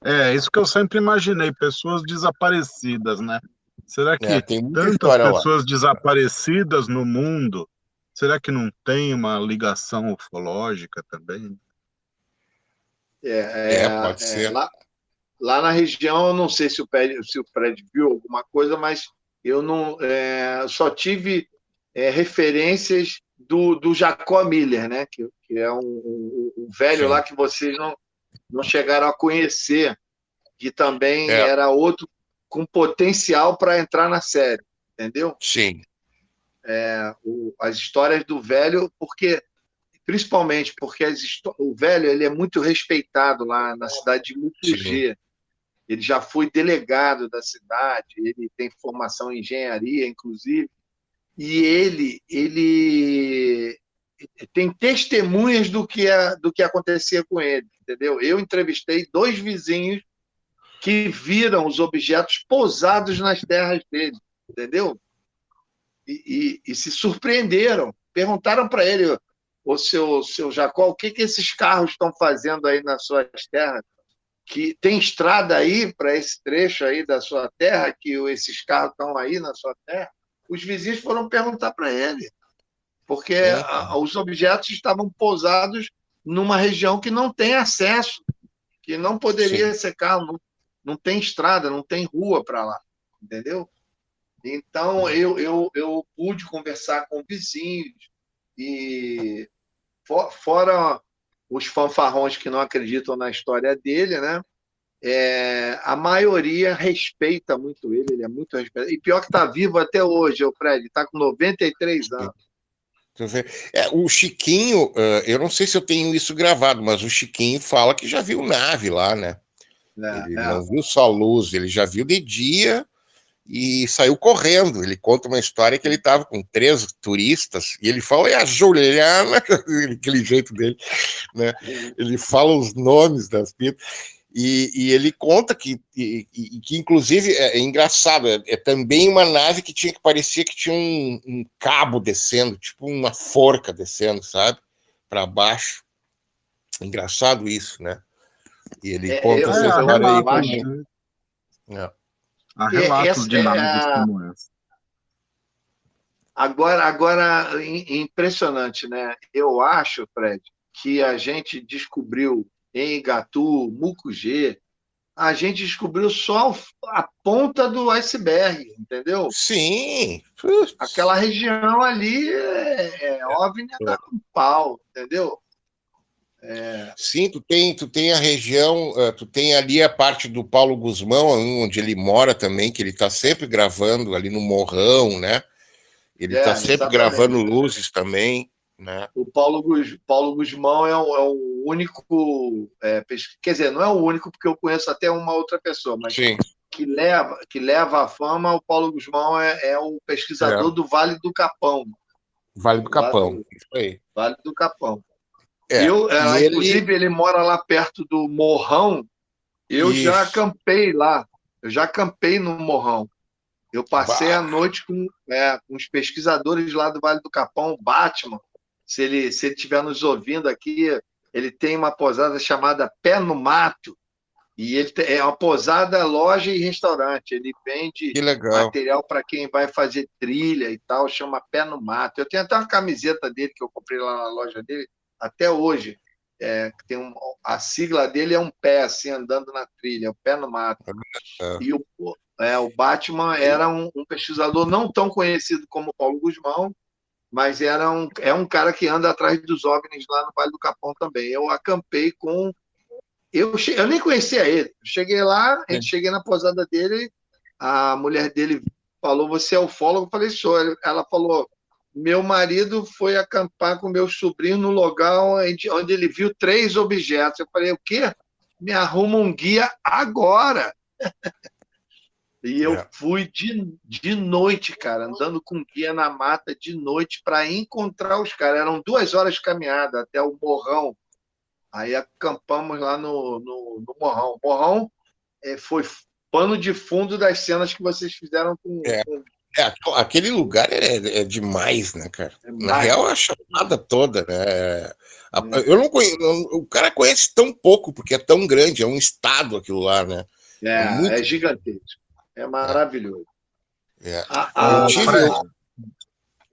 É, isso que eu sempre imaginei, pessoas desaparecidas, né? Será que Tem muita tantas história lá. pessoas desaparecidas no mundo, será que não tem uma ligação ufológica também? Pode ser. Lá na região, eu não sei se o Fred viu alguma coisa, mas eu não só tive referências do Jacó Miller, né? Que é um velho Sim. lá que vocês não chegaram a conhecer, que também É, era outro com potencial para entrar na série, entendeu? sim. As histórias do velho, principalmente porque o velho ele é muito respeitado lá na cidade de Sim. Mucugê. Ele já foi delegado da cidade, ele tem formação em engenharia, inclusive, e ele tem testemunhas do que acontecia com ele, entendeu? Eu entrevistei 2 vizinhos que viram os objetos pousados nas terras dele, entendeu? E se surpreenderam, perguntaram para ele, o seu Jacó, o que esses carros estão fazendo aí nas suas terras? Que tem estrada aí para esse trecho aí da sua terra, que esses carros estão aí na sua terra? Os vizinhos foram perguntar para ele, porque os objetos estavam pousados numa região que não tem acesso, que não poderia Sim. ser carro, não tem estrada, não tem rua para lá, entendeu? Então, eu pude conversar com vizinhos e, fora os fanfarrões que não acreditam na história dele, né? A maioria respeita muito ele é muito respeitado. E pior que está vivo até hoje, o Fred, está com 93 anos. O Chiquinho, eu não sei se eu tenho isso gravado, mas o Chiquinho fala que já viu nave lá, né? Ele não viu só luz, ele já viu de dia e saiu correndo. Ele conta uma história que ele estava com 3 turistas e ele fala, é a Juliana, aquele jeito dele, né? Ele fala os nomes das pistas. E ele conta que inclusive, é engraçado, é também uma nave que parecia que tinha um cabo descendo, tipo uma forca descendo, sabe? Para baixo. Engraçado isso, né? E ele conta essa Há história aí relatos, como... né? É. Há relatos de naves como essa. Agora, impressionante, né? Eu acho, Fred, que a gente descobriu em Igatu, Mucugê, a gente descobriu só a ponta do iceberg, entendeu? Sim. Aquela região ali OVNI da um pau, entendeu? Sim, tu tem a região, tu tem ali a parte do Paulo Guzmão, onde ele mora também, que ele está sempre gravando ali no Morrão, né? Ele está sempre exatamente. gravando luzes também, né? O Paulo Guzmão é o único, quer dizer, não é o único, porque eu conheço até uma outra pessoa, mas Sim. que leva a fama, o Paulo Guzmão é o pesquisador do Vale do Capão. Vale do Capão, isso aí. Vale do Capão. E inclusive, ele mora lá perto do Morrão. Eu já acampei lá. Eu já acampei no Morrão. Eu passei a noite com os pesquisadores lá do Vale do Capão, o Batman. Se ele estiver nos ouvindo aqui, ele tem uma pousada chamada Pé no Mato. E ele é uma pousada, loja e restaurante. Ele vende material para quem vai fazer trilha e tal, chama Pé no Mato. Eu tenho até uma camiseta dele que eu comprei lá na loja dele, até hoje. A sigla dele é um pé, assim, andando na trilha, o Pé no Mato. E o Batman era um pesquisador não tão conhecido como Paulo Guzmão, mas é um cara que anda atrás dos OVNIs lá no Vale do Capão também. Eu acampei com... Eu nem conhecia ele. Eu cheguei lá, cheguei na pousada dele, a mulher dele falou, você é ufólogo? Eu falei, sou. Ela falou, meu marido foi acampar com meu sobrinho no lugar onde ele viu 3 objetos. Eu falei, o quê? Me arruma um guia agora. E eu fui de noite, cara, andando com guia na mata de noite para encontrar os caras. Eram 2 horas de caminhada até o Morrão. Aí acampamos lá no Morrão. O Morrão foi pano de fundo das cenas que vocês fizeram com... Aquele lugar é demais, né, cara? Na real, a chamada toda, né? Eu não conheço, o cara conhece tão pouco, porque é tão grande, é um estado aquilo lá, né? É gigantesco. É maravilhoso.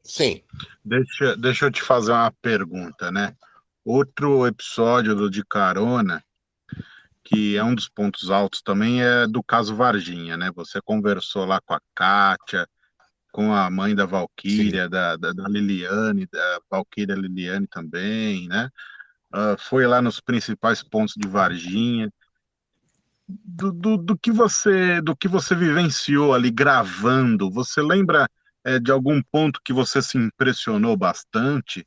Sim. Deixa eu te fazer uma pergunta, né? Outro episódio do De Carona, que é um dos pontos altos também, é do caso Varginha, né? Você conversou lá com a Kátia, com a mãe da Valquíria, da Liliane, da Valquíria Liliane também, né? Foi lá nos principais pontos de Varginha. Do que você vivenciou ali gravando, você lembra de algum ponto que você se impressionou bastante?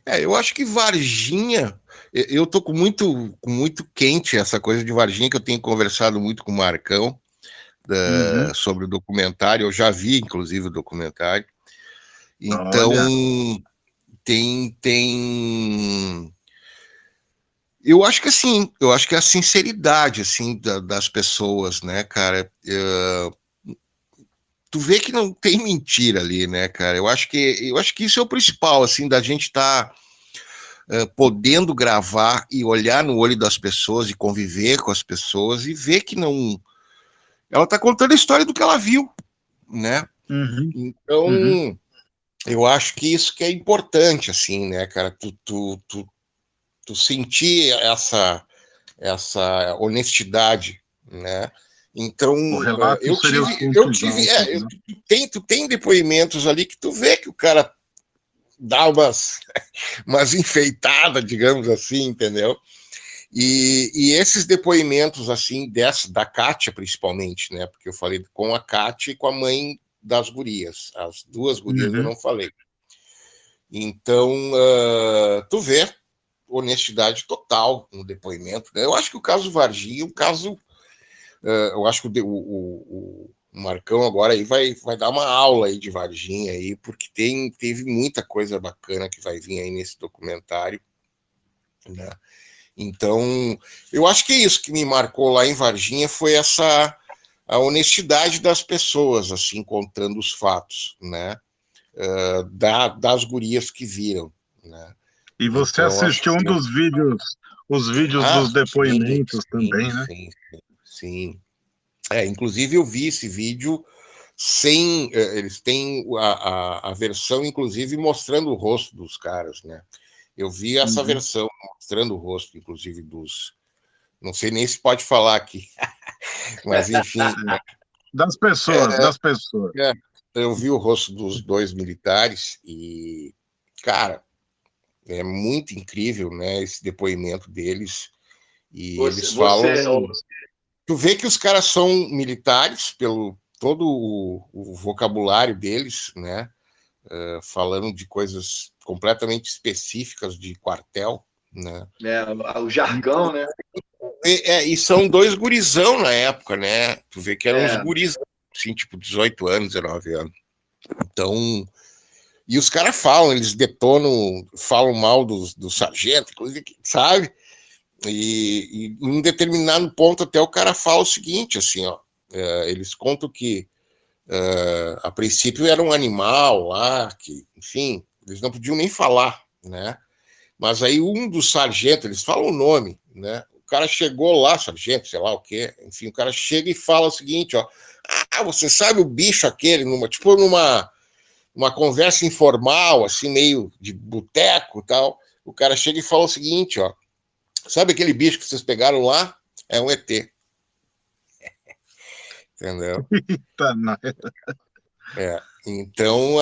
Eu acho que Varginha, eu tô com muito quente essa coisa de Varginha, que eu tenho conversado muito com o Marcão sobre o documentário. Eu já vi, inclusive, o documentário. Então, tem... Eu acho que assim, é a sinceridade, assim, das pessoas, né, cara? Tu vê que não tem mentira ali, né, cara? Eu acho que isso é o principal, assim, da gente estar podendo gravar e olhar no olho das pessoas e conviver com as pessoas e ver que não... Ela tá contando a história do que ela viu, né? Então, eu acho que isso que é importante, assim, né, cara? Tu sentir essa honestidade, né? Então, O relato eu seria tive, tu tem depoimentos ali que tu vê que o cara dá umas enfeitadas, digamos assim, entendeu? E esses depoimentos, assim, da Kátia, principalmente, né? Porque eu falei com a Kátia e com a mãe das gurias. As duas gurias eu não falei. Então, tu vê honestidade total no depoimento, né? Eu acho que o caso Varginha é um caso... eu acho que o Marcão agora aí vai dar uma aula aí de Varginha aí, porque teve muita coisa bacana que vai vir aí nesse documentário, né? Então, eu acho que é isso que me marcou lá em Varginha foi a honestidade das pessoas, assim, contando os fatos, né? Das gurias que viram, né? E você Então, assistiu um dos vídeos, os vídeos dos depoimentos também, né? Sim. Inclusive eu vi esse vídeo sem... eles têm a versão, inclusive, mostrando o rosto dos caras, né? Eu vi essa versão mostrando o rosto, inclusive, dos... Não sei nem se pode falar aqui, mas enfim... Das pessoas. Eu vi o rosto dos dois militares e, cara, é muito incrível, né, esse depoimento deles. E eles falam... Tu vê que os caras são militares, pelo todo o vocabulário deles, né? Falando de coisas completamente específicas de quartel, né? O jargão, né? E são dois gurizão na época, né? Tu vê que eram uns gurizão, assim, tipo 18 anos, 19 anos. Então... E os caras falam, eles detonam, falam mal do sargento, sabe? E em um determinado ponto até o cara fala o seguinte, assim, ó, eles contam que a princípio era um animal lá, que, enfim, eles não podiam nem falar, né? Mas aí um dos sargentos, eles falam o nome, né? O cara chegou lá, sargento, sei lá o quê, enfim, o cara chega e fala o seguinte, ó, você sabe o bicho aquele, numa conversa informal, assim, meio de boteco e tal, o cara chega e fala o seguinte, ó, sabe aquele bicho que vocês pegaram lá? É um ET. Entendeu? Então,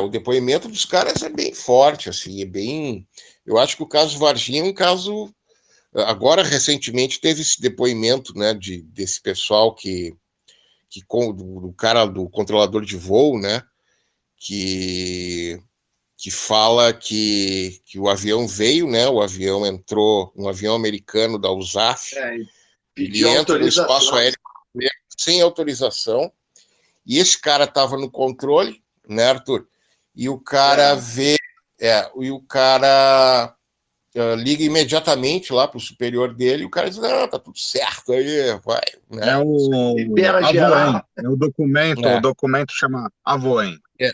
o depoimento dos caras é bem forte, assim, é bem... Eu acho que o caso Varginha é um caso... Agora, recentemente, teve esse depoimento, né, desse pessoal do cara, do controlador de voo, né, que fala que o avião veio, né, o avião entrou, um avião americano da USAF, ele entra no espaço aéreo sem autorização, e esse cara estava no controle, né, Arthur? E o cara liga imediatamente lá para o superior dele e o cara diz, não, tá tudo certo aí, vai, né? É o Libera Avoen. geral. É o documento chama Avoen. É.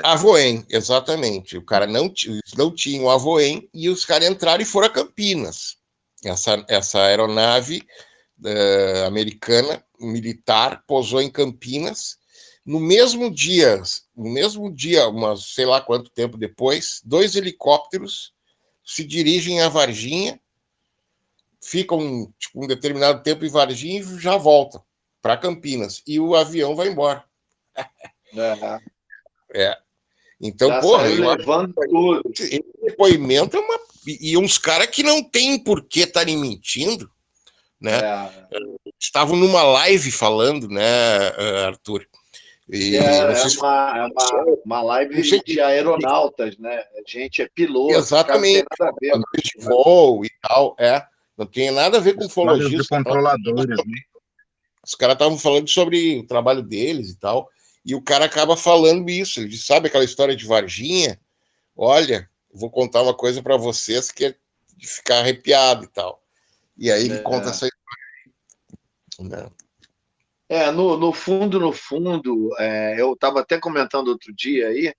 Avoen, exatamente. O cara eles não tinham o Avoen e os caras entraram e foram a Campinas. Essa aeronave americana, militar, pousou em Campinas. No mesmo dia, umas sei lá quanto tempo depois, 2 helicópteros se dirigem a Varginha, ficam tipo, um determinado tempo em Varginha e já voltam para Campinas. E o avião vai embora. Então, Já porra, saiu levando tudo. Esse depoimento é uma. E uns caras que não tem por que estarem mentindo, né? Estavam numa live falando, né, Arthur? E não sei se uma live de aeronautas, né? A gente é piloto, exatamente, não tem nada a ver. De voo e tal, não tem nada a ver com ufologia. De controladores, né? Os caras estavam falando sobre o trabalho deles e tal, e o cara acaba falando isso. Ele diz, sabe aquela história de Varginha? Olha, vou contar uma coisa para vocês que é de ficar arrepiado e tal. E aí ele conta essa história. No fundo, eu estava até comentando outro dia aí,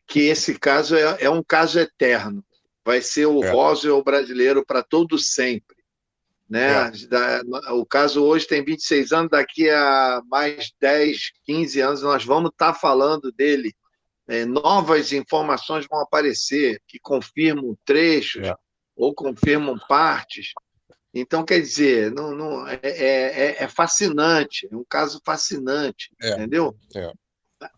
que esse caso é um caso eterno. Vai ser o Roswell brasileiro para todo sempre. Né? O caso hoje tem 26 anos, daqui a mais 10, 15 anos nós vamos estar falando dele. Novas informações vão aparecer que confirmam trechos ou confirmam partes. Então, quer dizer, é fascinante, é um caso fascinante, entendeu?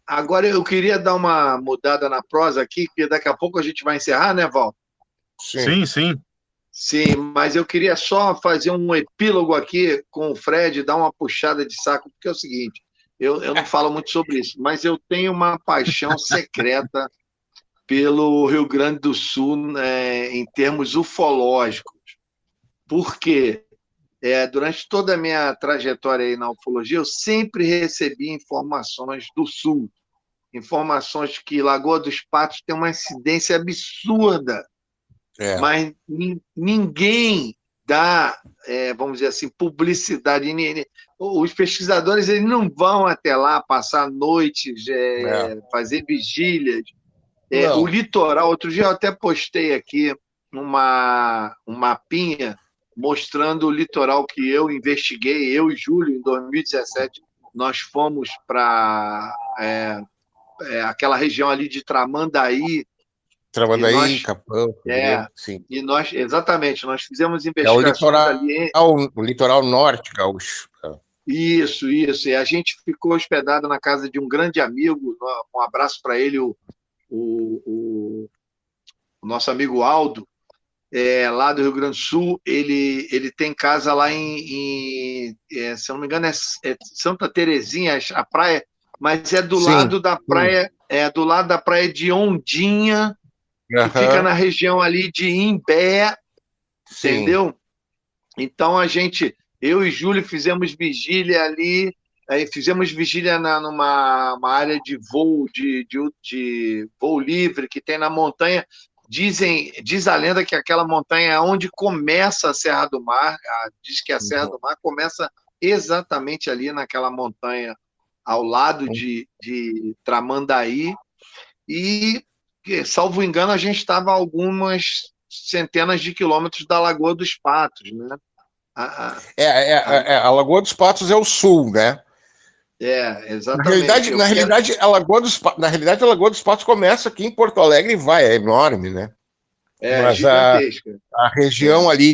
Agora, eu queria dar uma mudada na prosa aqui, porque daqui a pouco a gente vai encerrar, né, Val? Sim. Sim, mas eu queria só fazer um epílogo aqui com o Fred, dar uma puxada de saco, porque é o seguinte, eu não falo muito sobre isso, mas eu tenho uma paixão secreta pelo Rio Grande do Sul, né, em termos ufológicos. Por quê? Durante toda a minha trajetória aí na ufologia, eu sempre recebi informações do Sul, informações que Lagoa dos Patos tem uma incidência absurda, mas ninguém dá, vamos dizer assim, publicidade. Os pesquisadores eles não vão até lá passar noites, fazer vigílias. O litoral, outro dia eu até postei aqui um mapinha mostrando o litoral que eu investiguei, eu e Júlio, em 2017, nós fomos para aquela região ali de Tramandaí. Capão. Sim. E nós, exatamente, nós fizemos investigações ali. O litoral norte, gaúcho. Isso. E a gente ficou hospedado na casa de um grande amigo, um abraço para ele, o nosso amigo Aldo, lá do Rio Grande do Sul. Ele tem casa lá se eu não me engano, é Santa Terezinha, a praia, mas é do lado da praia, do lado da praia de Ondinha, que fica na região ali de Imbé, entendeu? Então eu e Júlio fizemos vigília ali, fizemos vigília numa área de voo, de voo livre que tem na montanha. Diz a lenda que aquela montanha é onde começa a Serra do Mar. Diz que a Serra do Mar começa exatamente ali naquela montanha, ao lado de Tramandaí. E, salvo engano, a gente estava a algumas centenas de quilômetros da Lagoa dos Patos, né? A Lagoa dos Patos é o sul, né? Exatamente. Na realidade, a Lagoa dos Patos começa aqui em Porto Alegre e vai, é enorme, né? Mas gigantesca. A região ali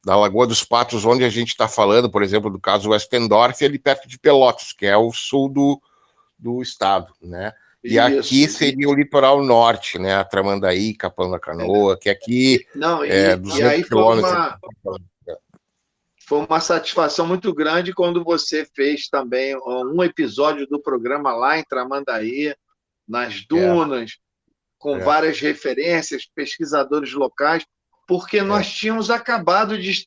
da Lagoa dos Patos, onde a gente está falando, por exemplo, do caso Westendorf, é ali perto de Pelotas, que é o sul do estado, né? E aqui seria o litoral norte, né? A Tramandaí, Capão da Canoa, que aqui é 200 quilômetros. Foi uma satisfação muito grande quando você fez também um episódio do programa lá em Tramandaí, nas dunas, com várias referências, pesquisadores locais, porque nós tínhamos acabado de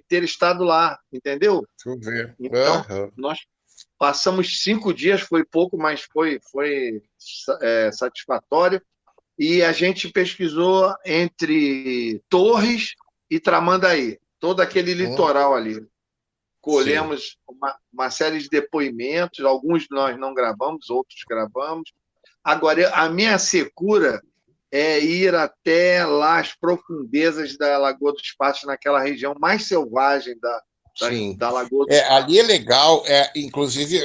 ter estado lá, entendeu? Deixa eu ver. Então, nós Passamos 5 dias, foi pouco, mas foi satisfatório. E a gente pesquisou entre Torres e Tramandaí, todo aquele litoral ali. Colhemos uma série de depoimentos, alguns nós não gravamos, outros gravamos. Agora, a minha secura é ir até lá as profundezas da Lagoa dos Patos, naquela região mais selvagem da Lagoa dos Patos. Ali é legal, inclusive,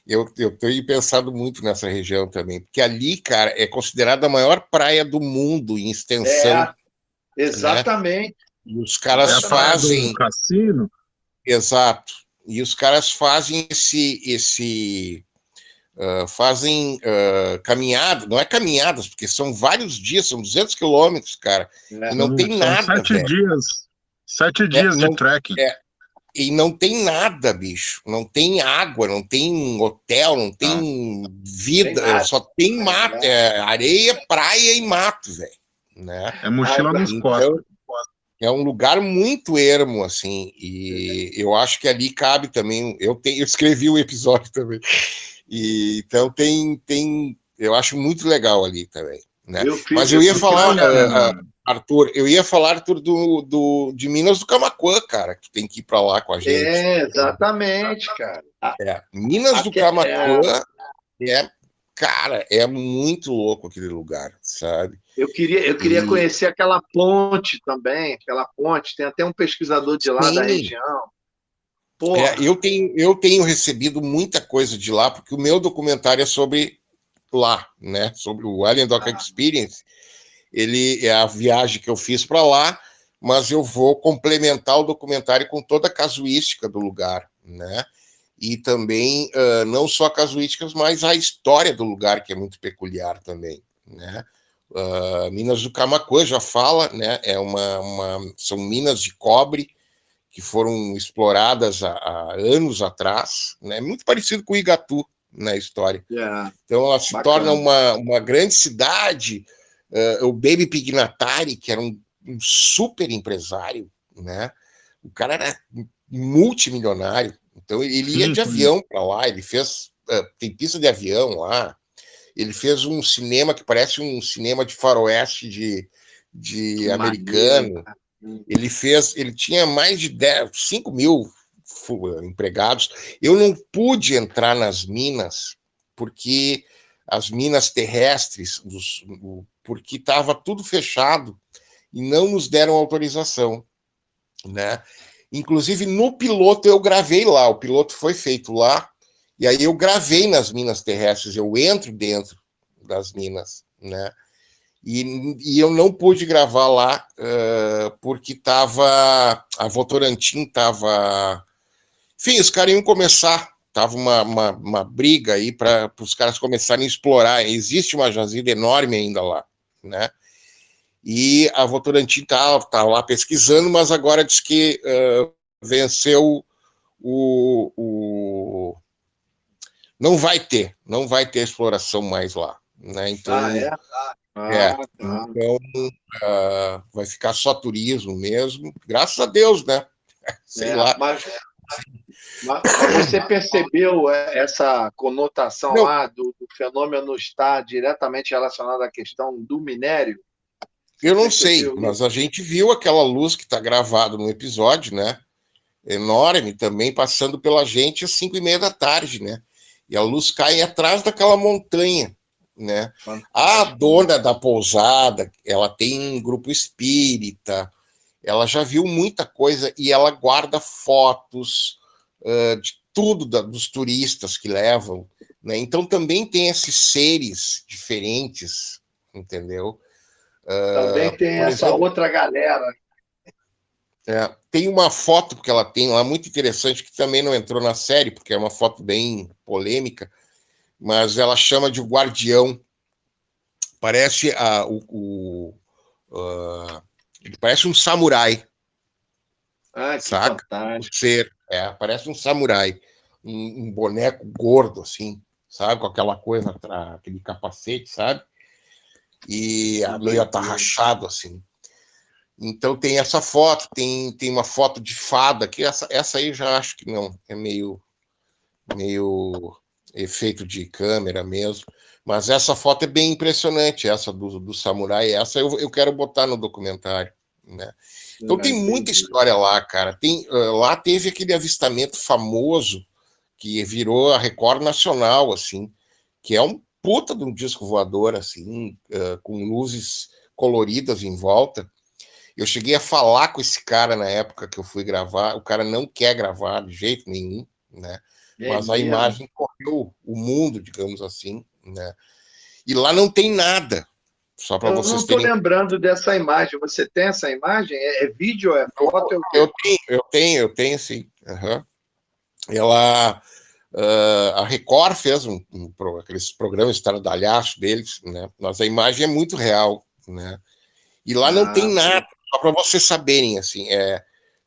eu tenho pensado muito nessa região também, porque ali, cara, é considerada a maior praia do mundo em extensão. Exatamente. Né? E os caras fazem... cassino. Exato. E os caras fazem caminhadas, não é caminhadas, porque são vários dias, são 200 quilômetros, cara, e não tem nada, 7 dias. 7 dias de trekking. E não tem nada, bicho. Não tem água, não tem hotel, não tem vida, tem só tem mato, areia, praia e mato, velho. Né? É mochila nos costas. É um lugar muito ermo, assim, e eu acho que ali cabe também. Eu escrevi o episódio também. Então eu acho muito legal ali também. Né? Mas eu ia falar, Arthur, de Minas do Camaquã, cara, que tem que ir para lá com a gente. Exatamente, cara. Minas do Camaquã cara, é muito louco aquele lugar, sabe? Eu queria conhecer aquela ponte também, tem até um pesquisador de lá da região. Eu tenho recebido muita coisa de lá, porque o meu documentário é sobre lá, né? Sobre o Alien Dock Experience. Ele é a viagem que eu fiz para lá, mas eu vou complementar o documentário com toda a casuística do lugar, né? E também não só casuísticas, mas a história do lugar, que é muito peculiar também, né? Minas do Camaquã já fala, né? São minas de cobre que foram exploradas há anos atrás, né? Muito parecido com o Igatu na história. Então ela se torna uma grande cidade. O Baby Pignatari, que era um super empresário, né? O cara era multimilionário, então ele ia de avião para lá, ele fez tem pista de avião lá, ele fez um cinema que parece um cinema de faroeste de americano. Ele tinha mais de 5 mil empregados. Eu não pude entrar nas minas, porque as minas terrestres, porque estava tudo fechado e não nos deram autorização, né? Inclusive, no piloto eu gravei lá, o piloto foi feito lá, e aí eu gravei nas minas terrestres, eu entro dentro das minas, né? E eu não pude gravar lá porque a Votorantim estava... Enfim, os caras iam começar, tava uma briga aí para os caras começarem a explorar. Existe uma jazida enorme ainda lá, né? E a Votorantim tá lá pesquisando, mas agora diz que venceu não vai ter exploração mais lá, né? Então, então vai ficar só turismo mesmo, graças a Deus, né? Sei lá. Mas você percebeu essa conotação lá do fenômeno estar diretamente relacionado à questão do minério? Eu não sei, mas a gente viu aquela luz que está gravada no episódio, né? Enorme também, passando pela gente às 5:30 da tarde, né? E a luz cai atrás daquela montanha, né? A dona da pousada, ela tem um grupo espírita, ela já viu muita coisa e ela guarda fotos de tudo dos turistas que levam, né? Então também tem esses seres diferentes, entendeu? Também tem essa outra galera. Tem uma foto que ela tem lá muito interessante, que também não entrou na série, porque é uma foto bem polêmica, mas ela chama de guardião. Parece ele parece um samurai. Que saca? fantástico. Parece um samurai. Um boneco gordo, assim, sabe? Com aquela coisa, aquele capacete, sabe? E meio atarrachado, assim. Então tem essa foto, tem uma foto de fada, que essa aí eu já acho que não, é meio meio efeito de câmera mesmo. Mas essa foto é bem impressionante, essa do samurai. Essa eu quero botar no documentário, né? Então tem muita história lá, cara. Lá teve aquele avistamento famoso que virou a Record Nacional, assim, que é um puta de um disco voador, assim, com luzes coloridas em volta. Eu cheguei a falar com esse cara na época que eu fui gravar. O cara não quer gravar de jeito nenhum, né? Mas a imagem correu o mundo, digamos assim, né? E lá não tem nada. Só para vocês não estou lembrando dessa imagem. Você tem essa imagem? É vídeo, é foto? Eu tenho, sim. Uhum. Ela, a Record fez aqueles programas estardalhaços deles, né? Mas a imagem é muito real, né? E lá não tem nada. Só para vocês saberem, assim,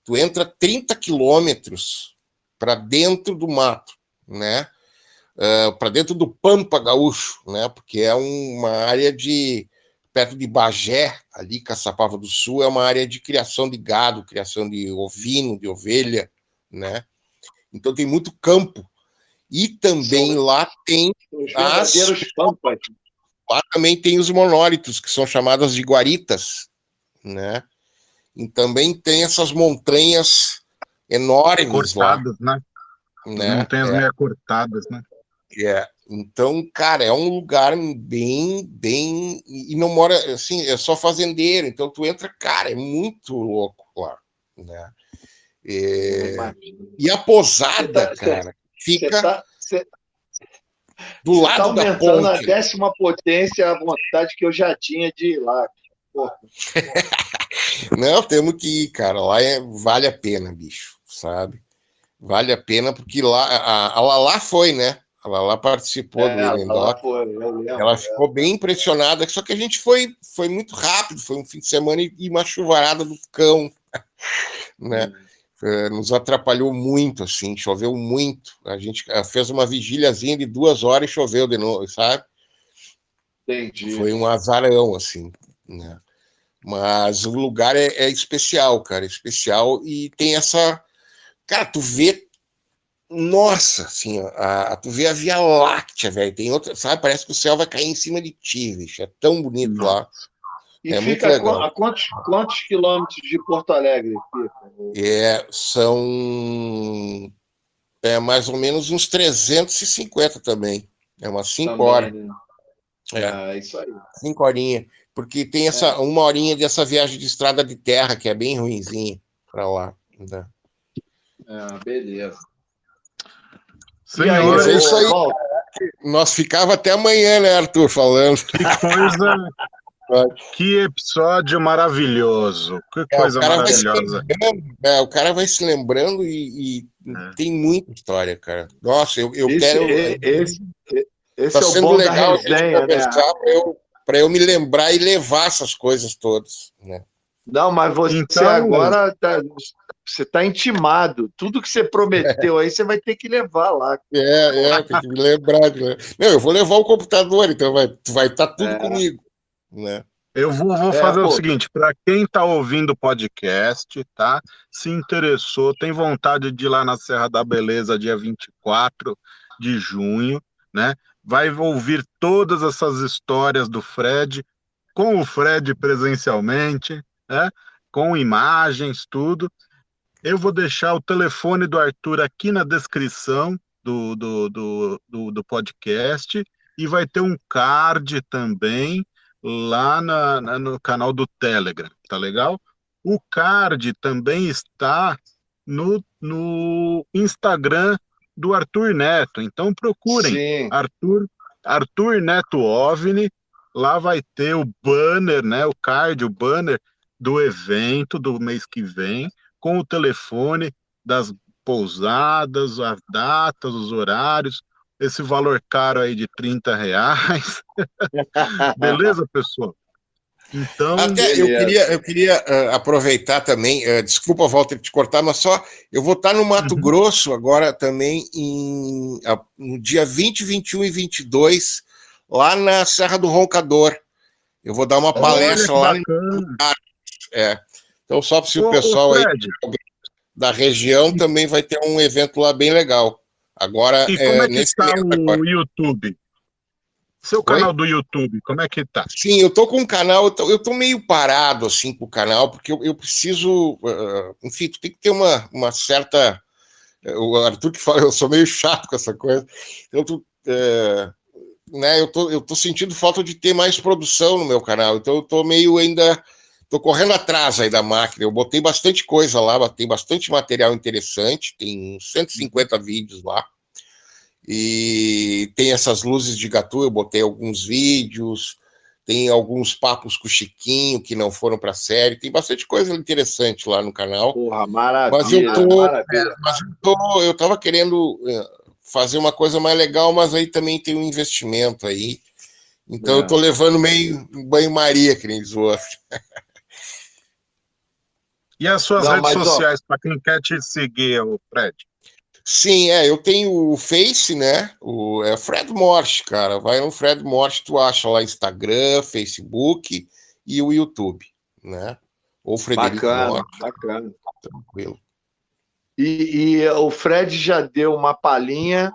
tu entra 30 quilômetros para dentro do mato, né? Para dentro do Pampa Gaúcho, né? Porque é uma área perto de Bagé, ali, Caçapava do Sul, é uma área de criação de gado, criação de ovino, de ovelha, né? Então tem muito campo. E também lá tem os verdadeiros pampas. Lá também tem os monólitos, que são chamadas de guaritas, né? E também tem essas montanhas enormes cortadas, lá. Né? Montanhas meio cortadas, né? Então, cara, é um lugar bem... E não mora, assim, é só fazendeiro. Então, tu entra, cara, é muito louco lá, né? E a pousada, cara, fica do lado da ponte. Aumentando a 10ª potência a vontade que eu já tinha de ir lá. Não, temos que ir, cara. Lá vale a pena, bicho, sabe? Vale a pena, porque lá a Lala foi, né? A Lala participou do Elendoc. Ela ficou bem impressionada, só que a gente foi muito rápido, foi um fim de semana e uma chuvarada do cão, né? Nos atrapalhou muito, assim, choveu muito. A gente fez uma vigíliazinha de 2 horas e choveu de novo, sabe? Entendi. Foi um azarão, assim, né? Mas o lugar é especial, cara, é especial e tem essa... Cara, tu vê... Nossa, assim, tu vê a Via Láctea, velho, tem outra, sabe? Parece que o céu vai cair em cima de ti, bicho, é tão bonito lá. E fica a quantos quilômetros de Porto Alegre? São mais ou menos uns 350 também. É umas 5 horas. Né? Isso aí. 5 horinhas. Porque tem essa 1 horinha dessa viagem de estrada de terra, que é bem ruinzinha para lá. Né? Beleza. Senhores, é isso aí. Nós ficava até amanhã, né, Arthur, falando. Que coisa... Que episódio maravilhoso. Que coisa maravilhosa. O cara vai se lembrando e tem muita história, cara. Nossa, eu quero... Esse tá sendo legal a gente conversar, né? para eu me lembrar e levar essas coisas todas, né? Não, mas você agora você está intimado. Tudo que você prometeu aí, você vai ter que levar lá. Tem que me lembrar. Não, eu vou levar o computador, então vai estar tudo comigo. Né? Eu vou fazer o seguinte, para quem está ouvindo o podcast, tá? Se interessou, tem vontade de ir lá na Serra da Beleza, dia 24 de junho, né? Vai ouvir todas essas histórias do Fred, com o Fred presencialmente, né? Com imagens, tudo. Eu vou deixar o telefone do Arthur aqui na descrição do podcast e vai ter um card também lá no canal do Telegram, tá legal? O card também está no Instagram do Arthur Neto, então procurem Arthur Neto OVNI, lá vai ter o banner, né, o card, o banner do evento do mês que vem, com o telefone das pousadas, as datas, os horários, esse valor caro aí de R$30. Beleza, pessoal? Então, até eu queria aproveitar também, desculpa, Walter, te cortar, mas só eu vou estar no Mato Grosso agora também no dia 20, 21 e 22, lá na Serra do Roncador. Eu vou dar uma palestra lá. Então, só se o pessoal aí da região também vai ter um evento lá bem legal. Agora, E como é que nesse está mês agora. o YouTube? Seu Oi? canal do YouTube, como é que tá? Sim, eu tô com um canal, eu tô meio parado, assim, com o canal, porque eu preciso, enfim, tu tem que ter uma certa... O Arthur que fala, eu sou meio chato com essa coisa. Então, né, eu tô sentindo falta de ter mais produção no meu canal, então eu tô meio ainda... Tô correndo atrás aí da máquina. Eu botei bastante coisa lá, botei bastante material interessante, tem uns 150 vídeos lá. E tem essas luzes de Gatu, eu botei alguns vídeos, tem alguns papos com o Chiquinho que não foram para a série, tem bastante coisa interessante lá no canal. Porra, Mas eu maravilha, tô, maravilha. eu tava querendo fazer uma coisa mais legal, mas aí também tem um investimento aí. Então eu tô levando meio banho-maria, que nem diz o outro. E as suas Não, redes mas, ó, sociais, para quem quer te seguir, o Fred? Sim, eu tenho o Face, né? É Fred Morte, cara. Vai no Fred Morte, tu acha lá Instagram, Facebook e o YouTube, né? Ou Frederico bacana, Morte, bacana. tranquilo. E o Fred já deu uma palhinha,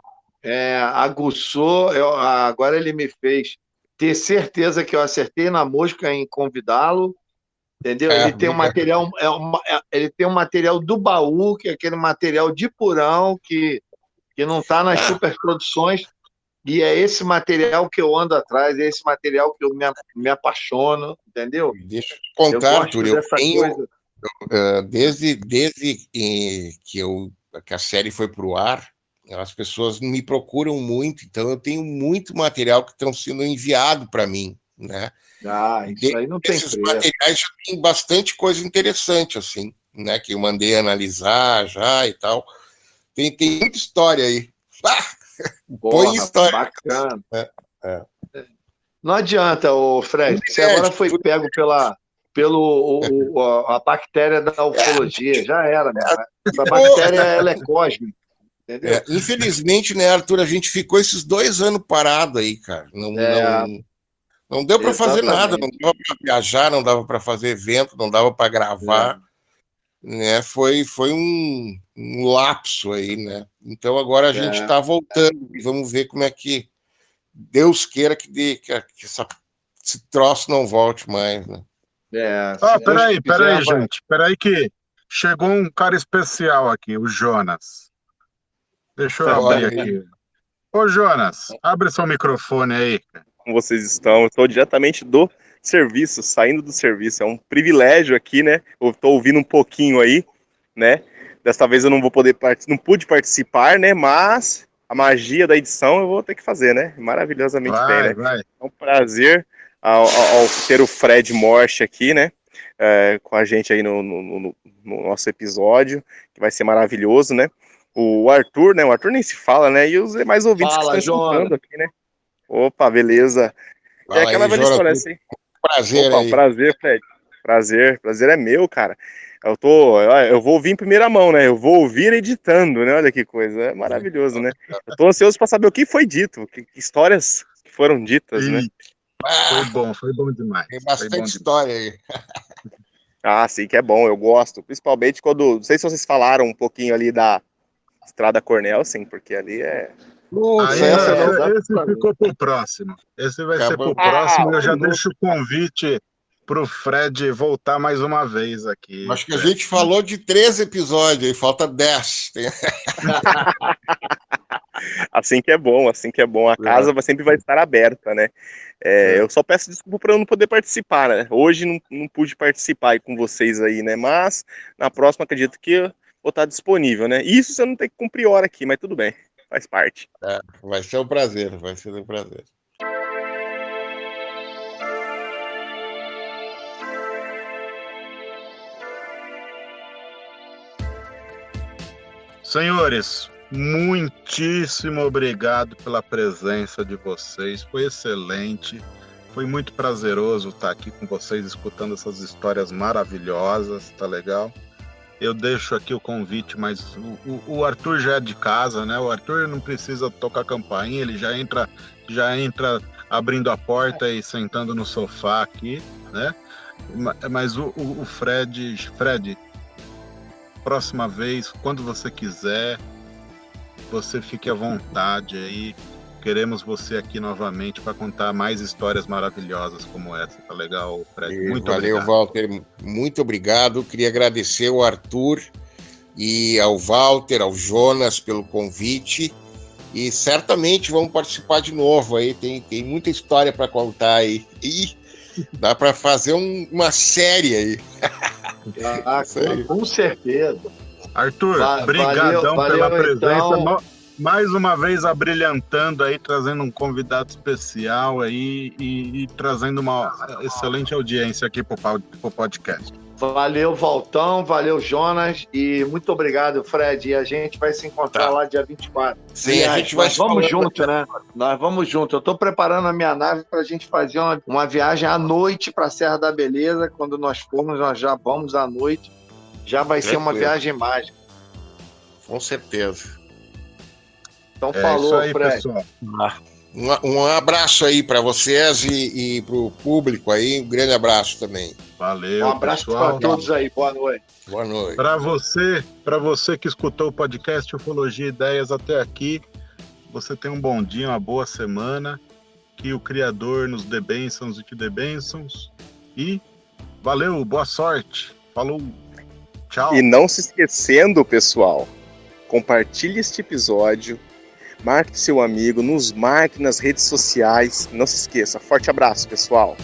aguçou, agora ele me fez ter certeza que eu acertei na mosca em convidá-lo, entendeu? Ele tem um Obrigado. material, ele tem um material do baú, que é aquele material de purão que não está nas superproduções, e é esse material que eu ando atrás, é esse material que eu me apaixono, entendeu? Deixa eu te Eu contar, gosto Arthur, eu dessa tenho, coisa. desde que a série foi pro ar, as pessoas me procuram muito, então eu tenho muito material que estão sendo enviado para mim, né? Ah, isso aí não tem Esses preço. materiais já tem bastante coisa interessante, assim, né? Que eu mandei analisar já e tal. Tem muita história aí. Põe Porra, história. bacana. É. Não adianta, ô Fred, você agora foi pego a bactéria da ufologia. Já era, meu. Essa bactéria ela é cósmica, entendeu? Infelizmente, né, Arthur, a gente ficou esses 2 anos parado aí, cara. É, Não deu para fazer nada, não exatamente. dava para viajar, não dava para fazer evento, não dava para gravar, É, né? Foi um lapso aí, né? Então agora a gente é. está voltando e vamos ver como é que Deus queira que esse troço não volte mais, né? Se Deus Peraí, quiser, vai. gente. Peraí que chegou um cara especial aqui, o Jonas. Deixa eu abrir Olha aí. aqui. Ô, Jonas, abre seu microfone aí. Como vocês estão? Eu estou diretamente do serviço, saindo do serviço. É um privilégio aqui, né? Eu estou ouvindo um pouquinho aí, né? Desta vez eu não vou poder não pude participar, né? Mas a magia da edição eu vou ter que fazer, né? Maravilhosamente bem, né? Vai. É um prazer ao ter o Fred Morte aqui, né? Com a gente aí no nosso episódio, que vai ser maravilhoso, né? O Arthur, né? O Arthur nem se fala, né? E os demais ouvintes que Fala, estão Jonas. escutando aqui, né? Opa, beleza. É Fala aquela aí, velha Jonathan. história assim. Prazer Opa, um aí. prazer, Fred. Prazer é meu, cara. Eu vou ouvir em primeira mão, né? Eu vou ouvir editando, né? Olha que coisa, é maravilhoso, né? Eu tô ansioso para saber o que foi dito, que histórias que foram ditas, né? E foi bom demais. Tem Foi bastante bom demais. história aí. Ah, sim, que é bom, eu gosto. Principalmente quando, não sei se vocês falaram um pouquinho ali da Estrada Cornel, sim, porque ali é... Aí É, esse exatamente. ficou pro próximo. Esse vai ser pro Acabou. próximo. Eu já louco. deixo o convite pro Fred voltar mais uma vez aqui. Acho que a Fred. gente falou de 13 episódios, aí falta 10. Assim que é bom, assim que é bom. A casa sempre vai estar aberta, né? Eu só peço desculpa por eu não poder participar, né? Hoje não pude participar aí com vocês aí, né? Mas na próxima acredito que eu vou estar disponível, né? Isso você não tem que cumprir hora aqui, mas tudo bem, faz parte. Vai ser um prazer, vai ser um prazer. Senhores, muitíssimo obrigado pela presença de vocês. Foi excelente. Foi muito prazeroso estar aqui com vocês, escutando essas histórias maravilhosas, tá legal? Eu deixo aqui o convite, mas o Arthur já é de casa, né? O Arthur não precisa tocar campainha, ele já entra abrindo a porta e sentando no sofá aqui, né? Mas o Fred, próxima vez, quando você quiser, você fique à vontade aí. Queremos você aqui novamente para contar mais histórias maravilhosas como essa. Tá legal, Fred? Muito Valeu, obrigado. Walter. Muito obrigado. Queria agradecer ao Arthur e ao Walter, ao Jonas pelo convite. E certamente vamos participar de novo aí. Tem muita história para contar aí. E dá para fazer uma série aí. Com certeza. Arthur, brigadão valeu, pela presença. então. Mais uma vez abrilhantando aí, trazendo um convidado especial aí e trazendo uma excelente audiência aqui pro podcast. Valeu, Valtão, valeu, Jonas, e muito obrigado, Fred. E a gente vai se encontrar lá dia 24. Sim, a gente vai nós vamos junto, né? Nós vamos junto. Eu estou preparando a minha nave para a gente fazer uma viagem à noite para a Serra da Beleza. Quando nós formos, nós já vamos à noite. Já vai ser uma viagem mágica. Com certeza. Então falou, isso aí, Fred. pessoal. Um abraço aí para vocês e para o público aí. Um grande abraço também. Valeu, Um abraço pessoal. para todos aí. Boa noite. Boa noite. Para você que escutou o podcast Ufologia e Ideias até aqui, você tem um bom dia, uma boa semana. Que o Criador nos dê bênçãos e te dê bênçãos. E valeu, boa sorte. Falou. Tchau. E não se esquecendo, pessoal, compartilhe este episódio, marque seu amigo, nos marque nas redes sociais. Não se esqueça. Forte abraço, pessoal.